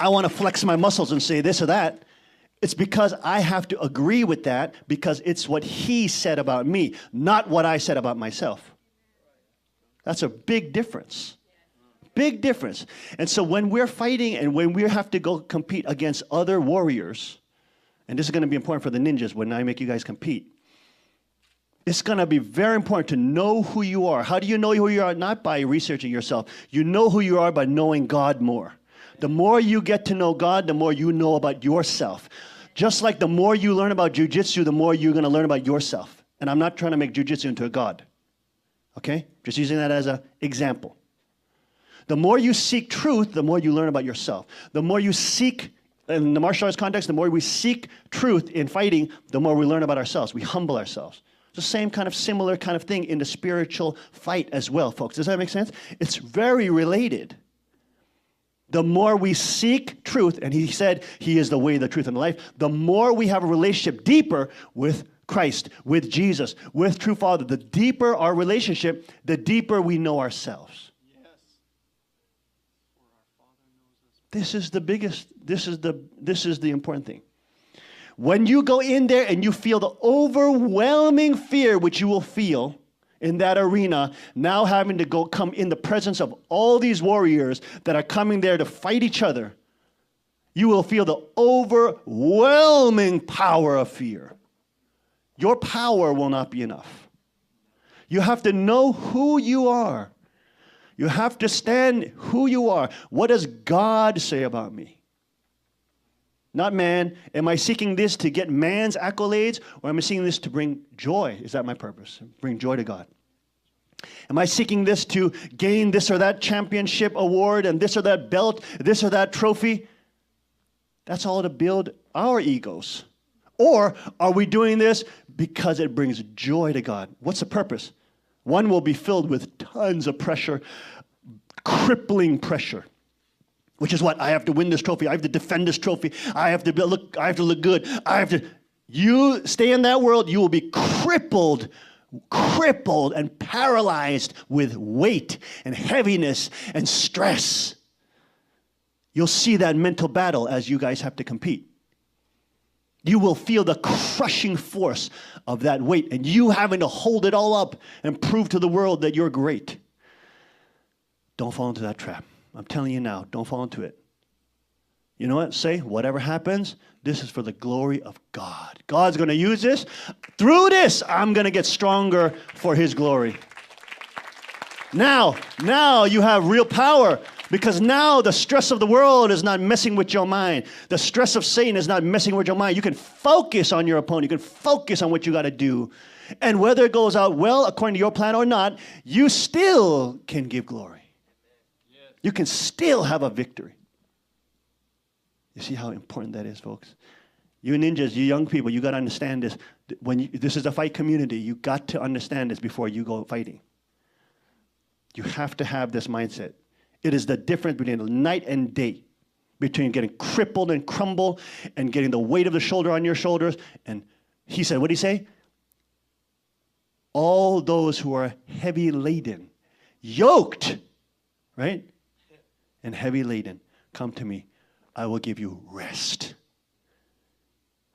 I want to flex my muscles and say this or that. It's because I have to agree with that because it's what he said about me, not what I said about myself. That's a big difference. Big difference. And so when we're fighting and when we have to go compete against other warriors, and this is going to be important for the ninjas when I make you guys compete, it's going to be very important to know who you are. How do you know who you are? Not by researching yourself. You know who you are by knowing God more. The more you get to know God, the more you know about yourself. Just like the more you learn about jiu-jitsu, the more you're going to learn about yourself. And I'm not trying to make jiu-jitsu into a god. Okay? Just using that as an example. The more you seek truth, the more you learn about yourself. The more you seek, in the martial arts context, the more we seek truth in fighting, the more we learn about ourselves. We humble ourselves. It's the same kind of similar kind of thing in the spiritual fight as well, folks. Does that make sense? It's very related. The more we seek truth, and he said he is the way, the truth, and the life, the more we have a relationship deeper with Christ, with Jesus, with true Father. The deeper our relationship, the deeper we know ourselves. Yes. This is the biggest, this is the important thing. When you go in there and you feel the overwhelming fear which you will feel in that arena, now having to come in the presence of all these warriors that are coming there to fight each other, you will feel the overwhelming power of fear. Your power will not be enough. You have to know who you are. You have to stand who you are. What does God say about me? Not man. Am I seeking this to get man's accolades, or am I seeking this to bring joy? Is that my purpose? Bring joy to God. Am I seeking this to gain this or that championship award and this or that belt, this or that trophy? That's all to build our egos. Or are we doing this because it brings joy to God? What's the purpose? One will be filled with tons of pressure, crippling pressure. Which is what? I have to win this trophy. I have to defend this trophy. I have to look good. You stay in that world, you will be crippled crippled and paralyzed with weight and heaviness and stress. You'll see that mental battle as you guys have to compete. You will feel the crushing force of that weight and you having to hold it all up and prove to the world that you're great. Don't fall into that trap. I'm telling you now, don't fall into it. You know what? Say, whatever happens, this is for the glory of God. God's going to use this. Through this, I'm going to get stronger for his glory. Now you have real power because now the stress of the world is not messing with your mind. The stress of Satan is not messing with your mind. You can focus on your opponent. You can focus on what you got to do. And whether it goes out well according to your plan or not, you still can give glory. You can still have a victory. You see how important that is, folks? You ninjas, you young people, you got to understand this. This is a fight community. You got to understand this before you go fighting. You have to have this mindset. It is the difference between night and day, between getting crippled and crumbled and getting the weight of the shoulder on your shoulders. And he said, what did he say? All those who are heavy laden, yoked, right? And heavy laden, come to me. I will give you rest.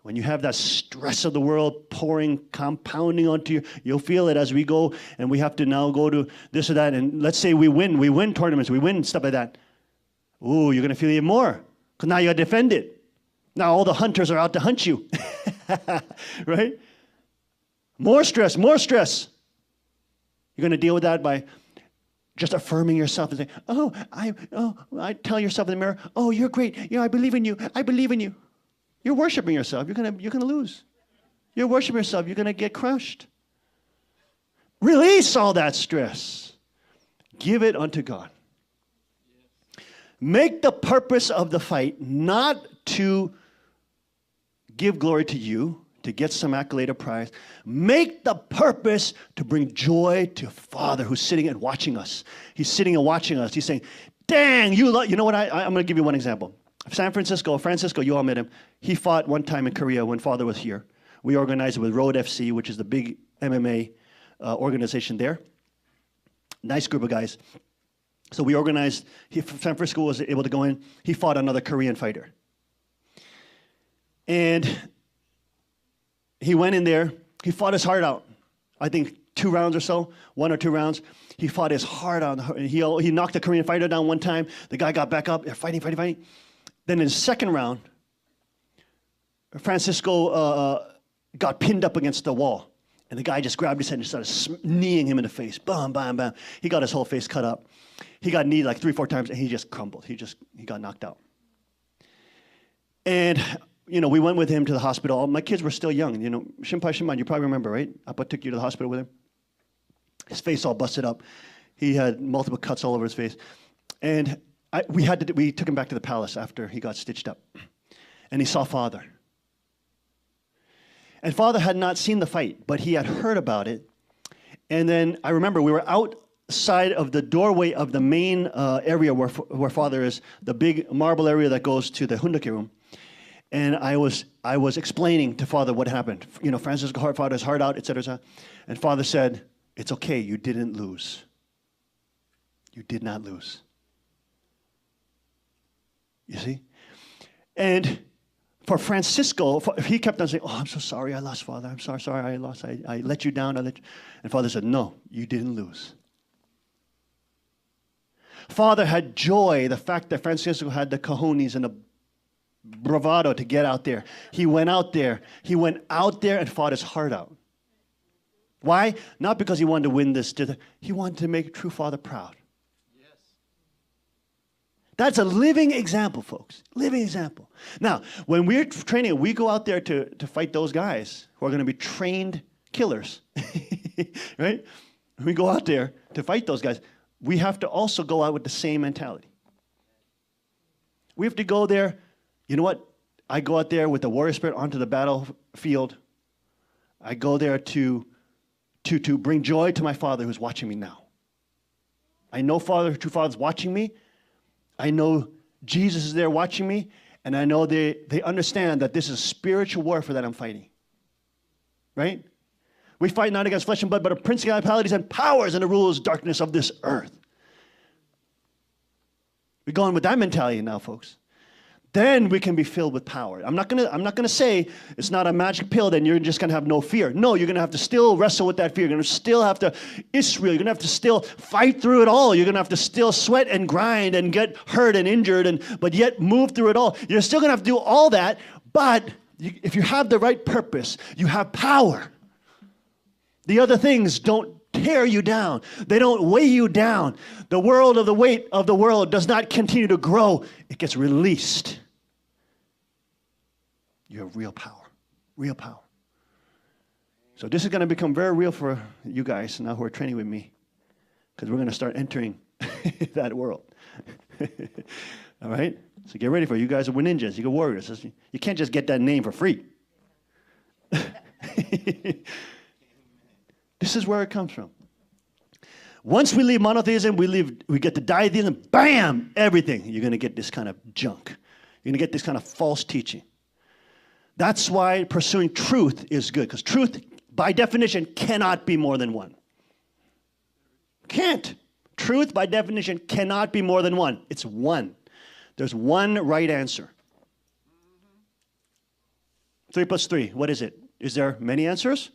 When you have that stress of the world pouring, compounding onto you, you'll feel it as we go, and we have to now go to this or that. And let's say we win tournaments, we win stuff like that. Ooh, you're going to feel even more, because now you got to defend it. Now all the hunters are out to hunt you, right? More stress, more stress. You're going to deal with that by just affirming yourself and saying, I tell yourself in the mirror, oh, you're great. You know, I believe in you. I believe in you. You're worshiping yourself. You're gonna lose. You're worshiping yourself. You're gonna get crushed. Release all that stress. Give it unto God. Make the purpose of the fight not to give glory to you, to get some accolade or prize. Make the purpose to bring joy to Father who's sitting and watching us. He's sitting and watching us. He's saying, dang, you know what? I'm going to give you one example. Francisco, you all met him. He fought one time in Korea when Father was here. We organized it with Road FC, which is the big MMA organization there. Nice group of guys. So we organized, San Francisco was able to go in. He fought another Korean fighter. And he went in there. He fought his heart out. I think 2 rounds or so, 1 or 2 rounds. He fought his heart out. He knocked the Korean fighter down one time. The guy got back up. They're fighting. Then in the second round, Francisco got pinned up against the wall. And the guy just grabbed his head and started kneeing him in the face. Bam, bam, bam. He got his whole face cut up. He got kneed like 3-4 times, and he just crumbled. He got knocked out. And we went with him to the hospital. My kids were still young. Shimpai Shiman, you probably remember, right? Appa took you to the hospital with him. His face all busted up. He had multiple cuts all over his face. And we took him back to the palace after he got stitched up. And he saw Father. And Father had not seen the fight, but he had heard about it. And then I remember we were outside of the doorway of the main area where Father is, the big marble area that goes to the Hundake room. And I was explaining to Father what happened. Francisco fought his heart out, etc. And Father said, it's okay, you didn't lose. You did not lose. You see? And for Francisco, he kept on saying, oh, I'm so sorry I lost, Father. I'm sorry I lost. I let you down. And Father said, no, you didn't lose. Father had joy, the fact that Francisco had the cojones and the bravado to get out there. He went out there. He went out there and fought his heart out. Why? Not because he wanted to win this. He wanted to make true Father proud. Yes. That's a living example, folks. Living example. Now, when we're training, we go out there to fight those guys who are going to be trained killers. Right? We go out there to fight those guys. We have to also go out with the same mentality. We have to go there. You know what? I go out there with the warrior spirit onto the battlefield. I go there to bring joy to my Father who's watching me now. I know true Father's watching me. I know Jesus is there watching me. And I know they understand that this is spiritual warfare that I'm fighting. Right? We fight not against flesh and blood, but of principalities and powers and the rulers of darkness of this earth. We're going with that mentality now, folks. Then we can be filled with power. I'm not gonna say it's not a magic pill, then you're just gonna have no fear. No, you're gonna have to still wrestle with that fear. You're gonna still have to Israel, you're gonna have to still fight through it all. You're gonna have to still sweat and grind and get hurt and injured, but yet move through it all. You're still gonna have to do all that, but if you have the right purpose, you have power. The other things don't tear you down. They don't weigh you down. The weight of the world does not continue to grow. It gets released. You have real power. Real power. So this is going to become very real for you guys now who are training with me, because we're going to start entering that world. All right? So get ready for it. You guys are ninjas. You're warriors. You can't just get that name for free. This is where it comes from. Once we leave monotheism, we get to ditheism, bam, everything. You're going to get this kind of junk. You're going to get this kind of false teaching. That's why pursuing truth is good, because truth, by definition, cannot be more than one. Can't. Truth, by definition, cannot be more than one. It's one. There's one right answer. 3 plus 3, what is it? Is there many answers?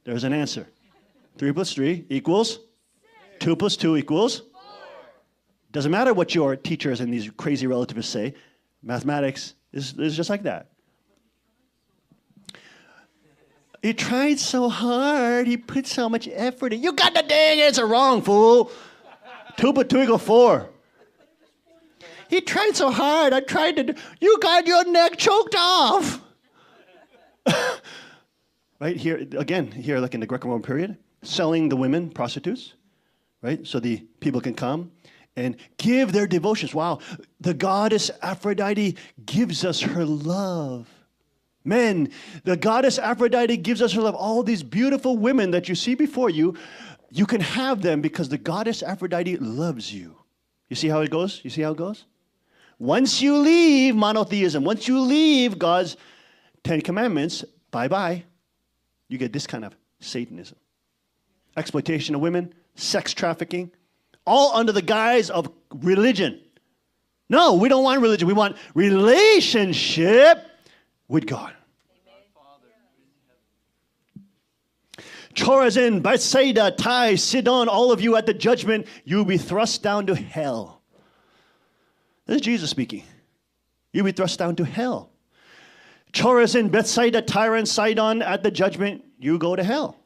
There's an answer. 3 plus 3 equals 2 plus 2 equals 4. Doesn't matter what your teachers and these crazy relativists say. Mathematics is just like that. He tried so hard. He put so much effort in. You got the dang answer wrong, fool. 2 plus 2 equals 4. He tried so hard. You got your neck choked off. Right here, again, here like in the Greco-Roman period, selling the women, prostitutes, right? So the people can come and give their devotions. Wow, the goddess Aphrodite gives us her love. Men, the goddess Aphrodite gives us her love. All these beautiful women that you see before you, you can have them because the goddess Aphrodite loves you. You see how it goes? You see how it goes? Once you leave monotheism, once you leave God's 10 Commandments, bye-bye. You get this kind of Satanism. Exploitation of women, sex trafficking, all under the guise of religion. No, we don't want religion. We want relationship with God. Chorazin, Bethsaida, Tyre, Sidon, all of you at the judgment, you will be thrust down to hell. This is Jesus speaking. You'll be thrust down to hell. Chorazin, Bethsaida, Tyre, and Sidon, at the judgment, you go to hell.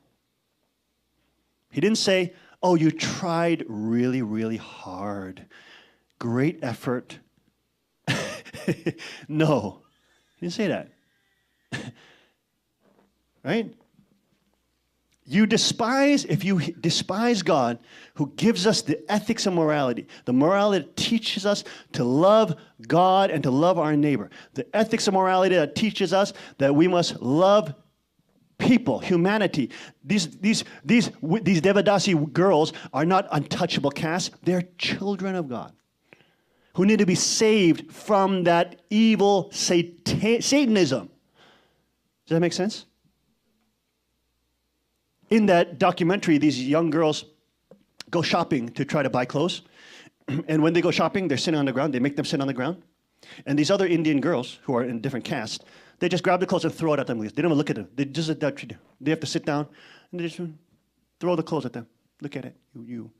He didn't say, oh, you tried really, really hard. Great effort. No. He didn't say that. Right? If you despise God, who gives us the ethics of morality, the morality that teaches us to love God and to love our neighbor, the ethics of morality that teaches us that we must love people, humanity. These Devadasi girls are not untouchable caste. They're children of God who need to be saved from that evil Satanism. Does that make sense? In that documentary, these young girls go shopping to try to buy clothes. And when they go shopping, they're sitting on the ground. They make them sit on the ground. And these other Indian girls who are in different castes, they just grab the clothes and throw it at them. They don't even look at them. They have to sit down and they just throw the clothes at them. Look at it. You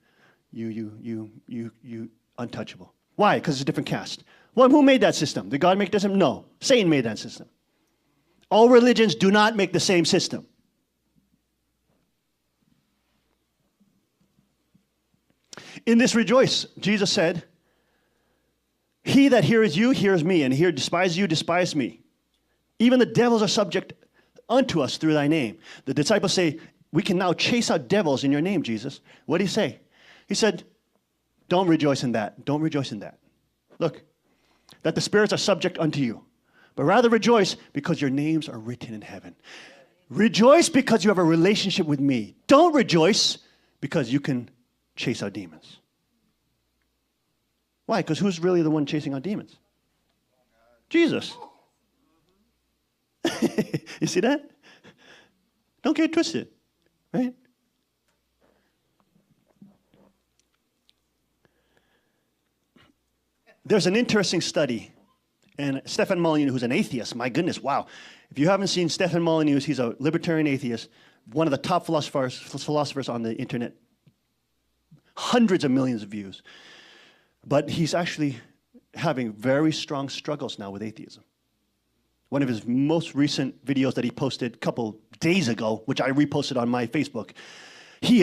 untouchable. Why? Because it's a different caste. Well, who made that system? Did God make that system? No. Satan made that system. All religions do not make the same system. In this rejoice, Jesus said, he that hears you hears me, and he that despises you despises me. Even the devils are subject unto us through thy name. The disciples say, we can now chase out devils in your name, Jesus. What did he say? He said, don't rejoice in that. Don't rejoice in that. Look, that the spirits are subject unto you. But rather rejoice because your names are written in heaven. Rejoice because you have a relationship with me. Don't rejoice because you can chase out demons. Why? Because who's really the one chasing out demons? Jesus. You see that? Don't get twisted, right? There's an interesting study, and Stefan Molyneux, who's an atheist, my goodness, wow. If you haven't seen Stefan Molyneux, he's a libertarian atheist, one of the top philosophers on the internet, hundreds of millions of views. But he's actually having very strong struggles now with atheism. One of his most recent videos that he posted a couple days ago, which I reposted on my Facebook, he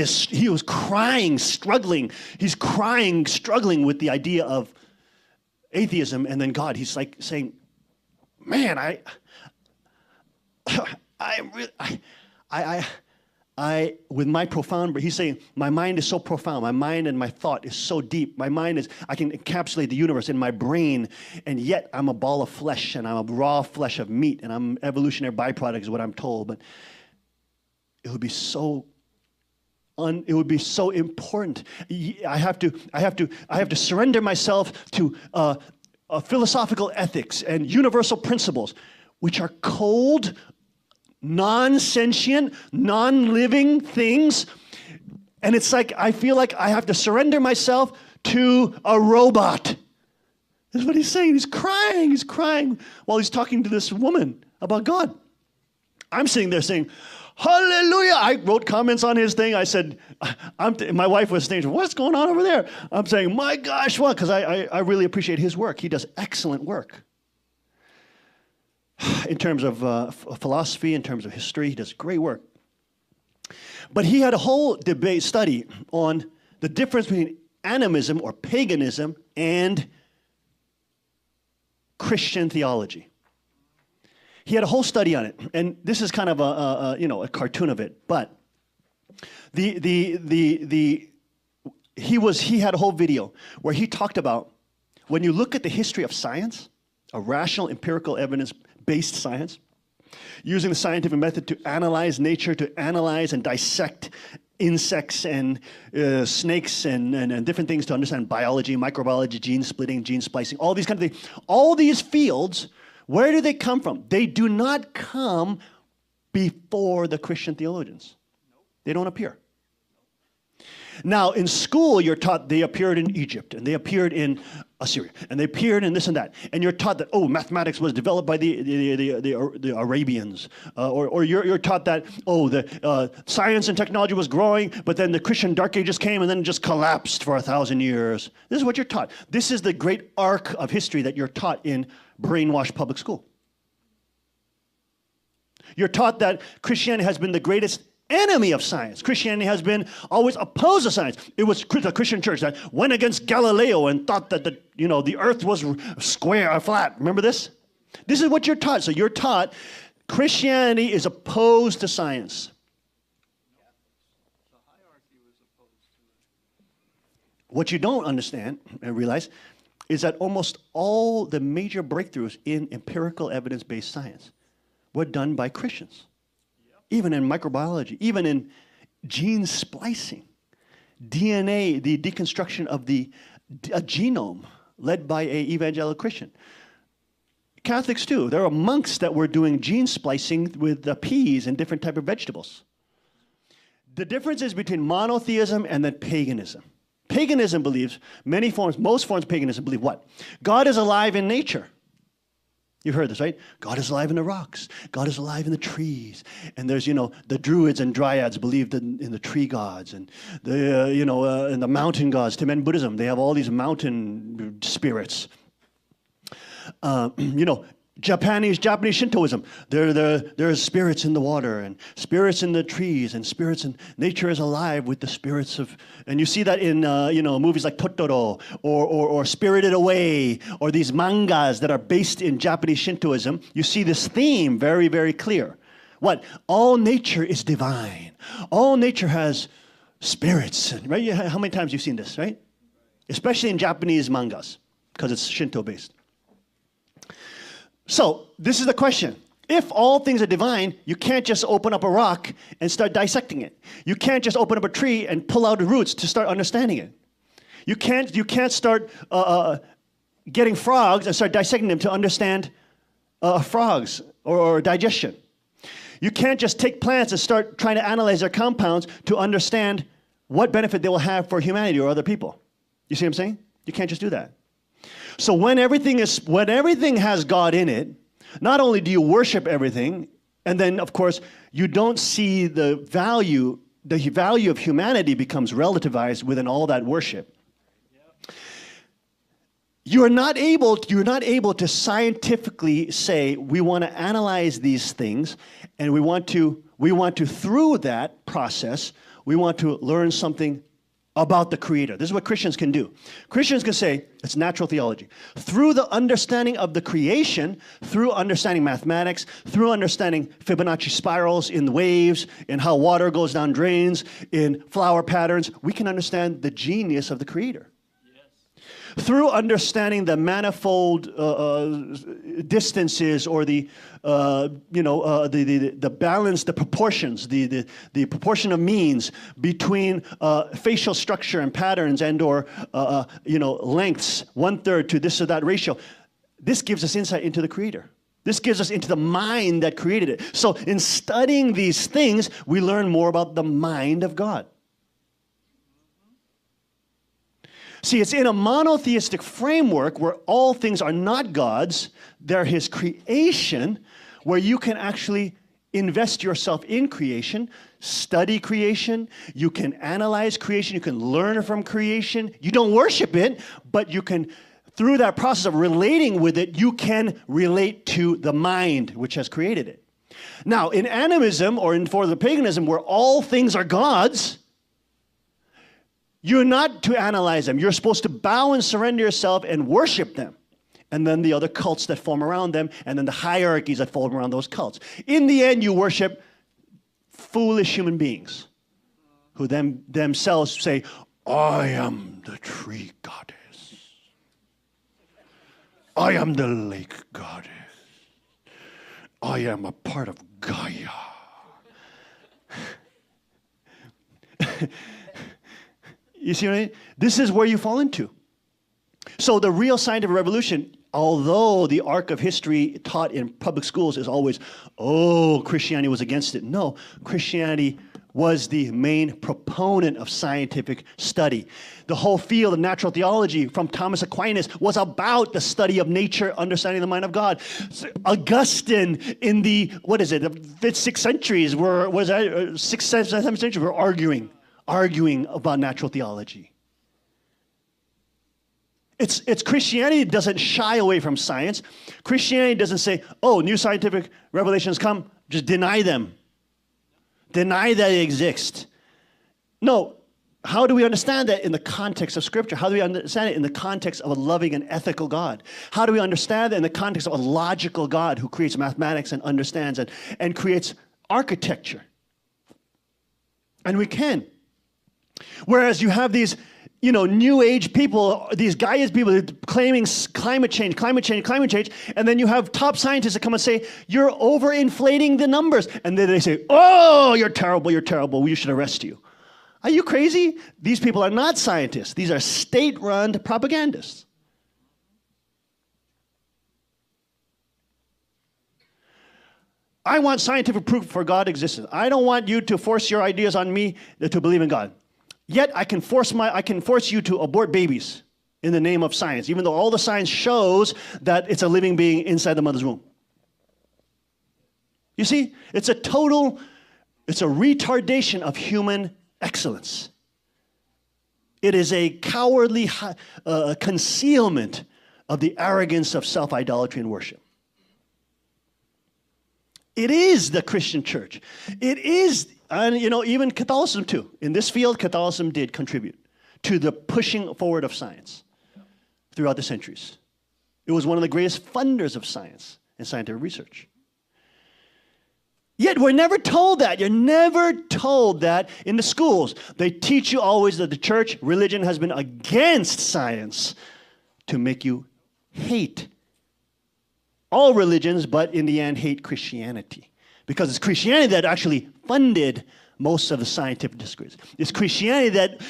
was crying, struggling. He's crying, struggling with the idea of atheism and then God. He's like saying, man, with my profound, he's saying, my mind is so profound. My mind and my thought is so deep. My mind is, I can encapsulate the universe in my brain, and yet I'm a ball of flesh, and I'm a raw flesh of meat, and I'm evolutionary byproduct is what I'm told. But it would be so important. I have to surrender myself to philosophical ethics and universal principles, which are cold, non-sentient, non-living things. And it's like, I feel like I have to surrender myself to a robot. That's what he's saying. He's crying while he's talking to this woman about God. I'm sitting there saying, hallelujah. I wrote comments on his thing. I said, my wife was saying, what's going on over there? I'm saying, my gosh, what? Because I really appreciate his work. He does excellent work. In terms of philosophy, in terms of history, he does great work. But he had a whole study on the difference between animism or paganism and Christian theology. He had a whole study on it, and this is kind of a cartoon of it. But he had a whole video where he talked about when you look at the history of science, a rational, empirical, evidence-based science, using the scientific method to analyze nature, to analyze and dissect insects and snakes and different things to understand biology, microbiology, gene splitting, gene splicing, all these kind of things. All these fields, where do they come from? They do not come before the Christian theologians. They don't appear. Now, in school, you're taught they appeared in Egypt, and they appeared in Assyria, and they appeared in this and that. And you're taught that, mathematics was developed by the Arabians. Or you're taught that, the science and technology was growing, but then the Christian Dark Ages came and then it just collapsed for 1,000 years. This is what you're taught. This is the great arc of history that you're taught in brainwashed public school. You're taught that Christianity has been the greatest enemy of science. Christianity has been always opposed to science. It was the Christian church that went against Galileo and thought that the earth was square or flat. Remember this? This is what you're taught. So you're taught Christianity is opposed to science.
The hierarchy was opposed to it.
What you don't understand and realize is that almost all the major breakthroughs in empirical evidence-based science were done by Christians. Even in microbiology, even in gene splicing, DNA, the deconstruction of a genome led by an evangelical Christian. Catholics too. There are monks that were doing gene splicing with peas and different type of vegetables. The difference is between monotheism and then paganism. Paganism believes, most forms of paganism believe what? God is alive in nature. You've heard this, right? God is alive in the rocks. God is alive in the trees. And there's, the Druids and Dryads believed in the tree gods and and the mountain gods. Tibetan Buddhism, they have all these mountain spirits. Japanese Shintoism, there's spirits in the water and spirits in the trees and spirits in nature is alive with the spirits of, and you see that in movies like Totoro or Spirited Away or these mangas that are based in Japanese Shintoism. You see this theme very, very clear. What? All nature is divine. All nature has spirits, right? How many times you've seen this, right? Especially in Japanese mangas because it's Shinto based. So, this is the question. If all things are divine, you can't just open up a rock and start dissecting it. You can't just open up a tree and pull out the roots to start understanding it. You can't start getting frogs and start dissecting them to understand frogs or digestion. You can't just take plants and start trying to analyze their compounds to understand what benefit they will have for humanity or other people. You see what I'm saying? You can't just do that. So when everything has God in it, not only do you worship everything, and then of course you don't see the value of humanity becomes relativized within all that worship. You're not able to scientifically say we want to analyze these things, and we want to through that process we want to learn something about the Creator. This is what Christians can do. Christians can say, it's natural theology. Through the understanding of the creation, through understanding mathematics, through understanding Fibonacci spirals in the waves, in how water goes down drains, in flower patterns, we can understand the genius of the Creator. Through understanding the manifold distances or the balance, the proportions, the proportion of means between facial structure and patterns and or lengths, 1/3 to this or that ratio, this gives us insight into the Creator. This gives us into the mind that created it. So in studying these things, we learn more about the mind of God. See, it's in a monotheistic framework where all things are not God's, they're His creation, where you can actually invest yourself in creation, study creation, you can analyze creation, you can learn from creation. You don't worship it, but you can, through that process of relating with it, you can relate to the mind which has created it. Now, in animism or in for the paganism where all things are God's, you're not to analyze them. You're supposed to bow and surrender yourself and worship them. And then the other cults that form around them, and then the hierarchies that form around those cults. In the end, you worship foolish human beings who themselves say, I am the tree goddess. I am the lake goddess. I am a part of Gaia. You see what I mean? This is where you fall into. So the real scientific revolution, although the arc of history taught in public schools is always, Christianity was against it. No, Christianity was the main proponent of scientific study. The whole field of natural theology from Thomas Aquinas was about the study of nature, understanding the mind of God. Augustine in the 5th, 6th centuries, 6th, 7th century, were arguing about natural theology. It's Christianity doesn't shy away from science. Christianity doesn't say, new scientific revelations come, just deny them. Deny that they exist. No, how do we understand that in the context of Scripture? How do we understand it in the context of a loving and ethical God? How do we understand it in the context of a logical God who creates mathematics and understands and creates architecture? And we can. Whereas you have these, new age people, these Gaia's people claiming climate change, and then you have top scientists that come and say, you're overinflating the numbers. And then they say, you're terrible, we should arrest you. Are you crazy? These people are not scientists. These are state-run propagandists. I want scientific proof for God's existence. I don't want you to force your ideas on me to believe in God. Yet I can force you to abort babies in the name of science, even though all the science shows that it's a living being inside the mother's womb. You see, it's a retardation of human excellence. It is a cowardly concealment of the arrogance of self-idolatry and worship. It is the Christian church. It is, and even Catholicism too. In this field, Catholicism did contribute to the pushing forward of science throughout the centuries. It was one of the greatest funders of science and scientific research. Yet we're never told that. You're never told that in the schools. They teach you always that the church, religion has been against science to make you hate all religions, but in the end hate Christianity. Because it's Christianity that actually funded most of the scientific discourse. It's Christianity that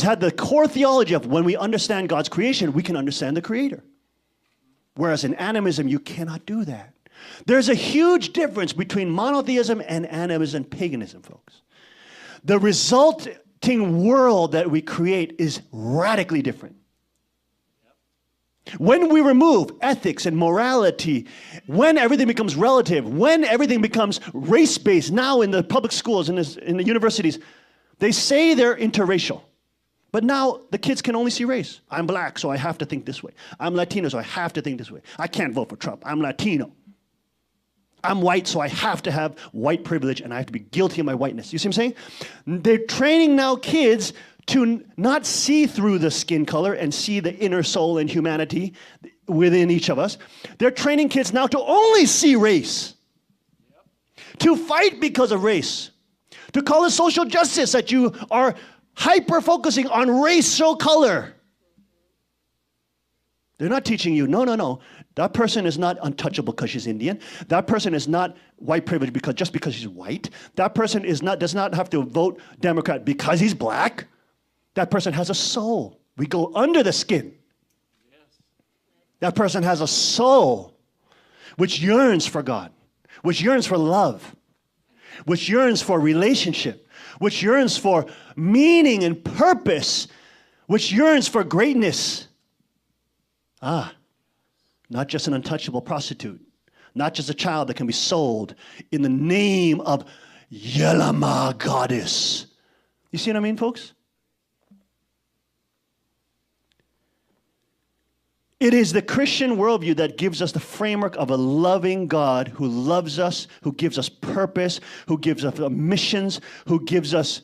had the core theology of when we understand God's creation, we can understand the Creator. Whereas in animism, you cannot do that. There's a huge difference between monotheism and animism and paganism, folks. The resulting world that we create is radically different. When we remove ethics and morality, when everything becomes relative, when everything becomes race-based, now in the public schools, in the universities, they say they're interracial. But now the kids can only see race. I'm black, so I have to think this way. I'm Latino, so I have to think this way. I can't vote for Trump. I'm Latino. I'm white, so I have to have white privilege, and I have to be guilty of my whiteness. You see what I'm saying? They're training now kids to not see through the skin color and see the inner soul and humanity within each of us. They're training kids now to only see race, to fight because of race, to call it social justice, that you are hyper-focusing on racial color. They're not teaching you, no. That person is not untouchable because she's Indian. That person is not white privilege just because she's white. That person does not have to vote Democrat because he's black. That person has a soul. We go under the skin. Yes. That person has a soul which yearns for God, which yearns for love, which yearns for relationship, which yearns for meaning and purpose, which yearns for greatness. Not just an untouchable prostitute, not just a child that can be sold in the name of Yelama goddess. You see what I mean, folks? It is the Christian worldview that gives us the framework of a loving God who loves us, who gives us purpose, who gives us missions, who gives us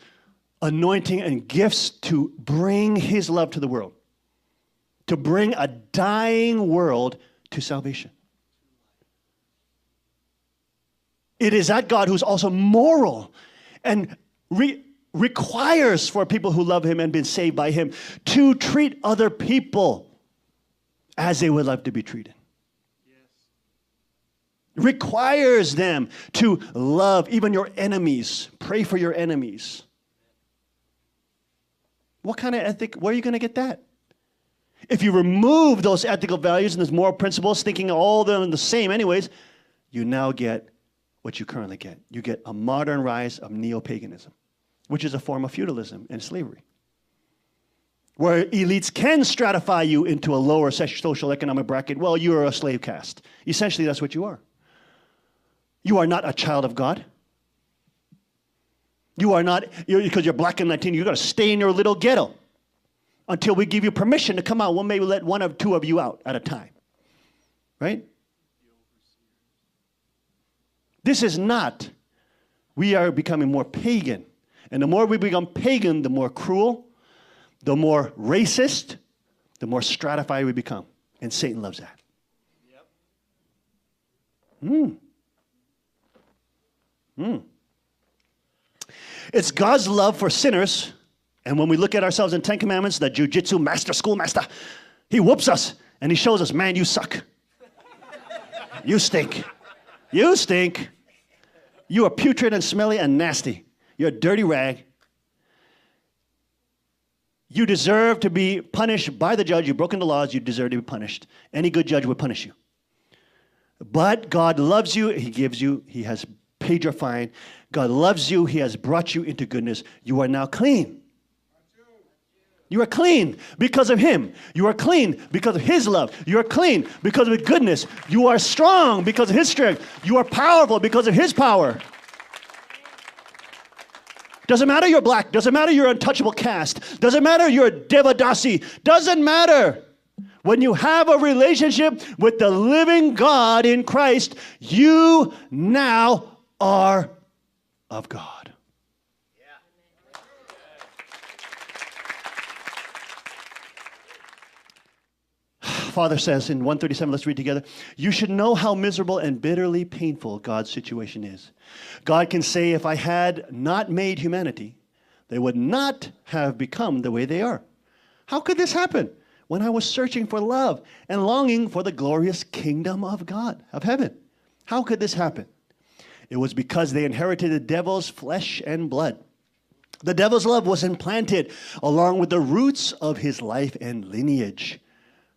anointing and gifts to bring his love to the world, to bring a dying world to salvation. It is that God who's also moral and requires for people who love him and been saved by him to treat other people as they would love to be treated. Yes. Requires them to love even your enemies. Pray for your enemies. What kind of ethic? Where are you going to get that? If you remove those ethical values and those moral principles, thinking all of them the same anyways, you now get what you currently get. You get a modern rise of neo-paganism, which is a form of feudalism and slavery, where elites can stratify you into a lower social economic bracket. Well, you're a slave caste. Essentially, that's what you are. You are not a child of God. You are not, because you're black and Latino, you've got to stay in your little ghetto until we give you permission to come out. We'll maybe let one or two of you out at a time. Right? This is not, we are becoming more pagan. And the more we become pagan, the more cruel, the more racist, the more stratified we become. And Satan loves that. It's God's love for sinners. And when we look at ourselves in 10 Commandments, the jiu-jitsu master, schoolmaster, he whoops us and he shows us, man, you suck. You stink. You stink. You are putrid and smelly and nasty. You're a dirty rag. You deserve to be punished by the judge. You've broken the laws. You deserve to be punished. Any good judge would punish you. But God loves you. He gives you. He has paid your fine. God loves you. He has brought you into goodness. You are now clean. You are clean because of him. You are clean because of his love. You are clean because of his goodness. You are strong because of his strength. You are powerful because of his power. Doesn't matter you're black. Doesn't matter you're untouchable caste. Doesn't matter you're a devadasi. Doesn't matter. When you have a relationship with the living God in Christ, you now are of God. Father says in 137, let's read together. You should know how miserable and bitterly painful God's situation is. God can say, if I had not made humanity, they would not have become the way they are. How could this happen? When I was searching for love and longing for the glorious kingdom of God, of heaven. How could this happen? It was because they inherited the devil's flesh and blood. The devil's love was implanted along with the roots of his life and lineage.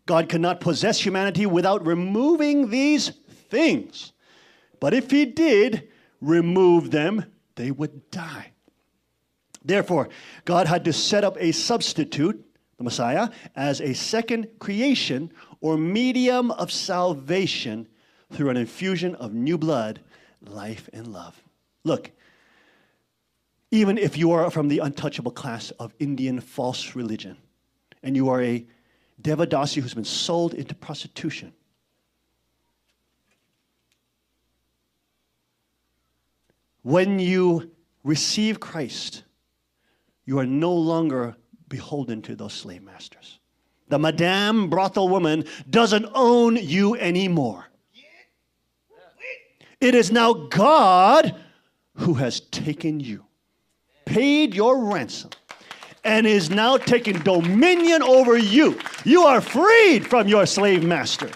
God cannot possess humanity without removing these things. But if he did remove them, they would die. Therefore, God had to set up a substitute, the Messiah, as a second creation or medium of salvation through an infusion of new blood, life, and love. Look, even if you are from the untouchable class of Indian false religion, and you are a Devadasi who's been sold into prostitution, when you receive Christ, you are no longer beholden to those slave masters. The Madame Brothel woman doesn't own you anymore. It is now God who has taken you, paid your ransom, and is now taking dominion over you. You are freed from your slave master.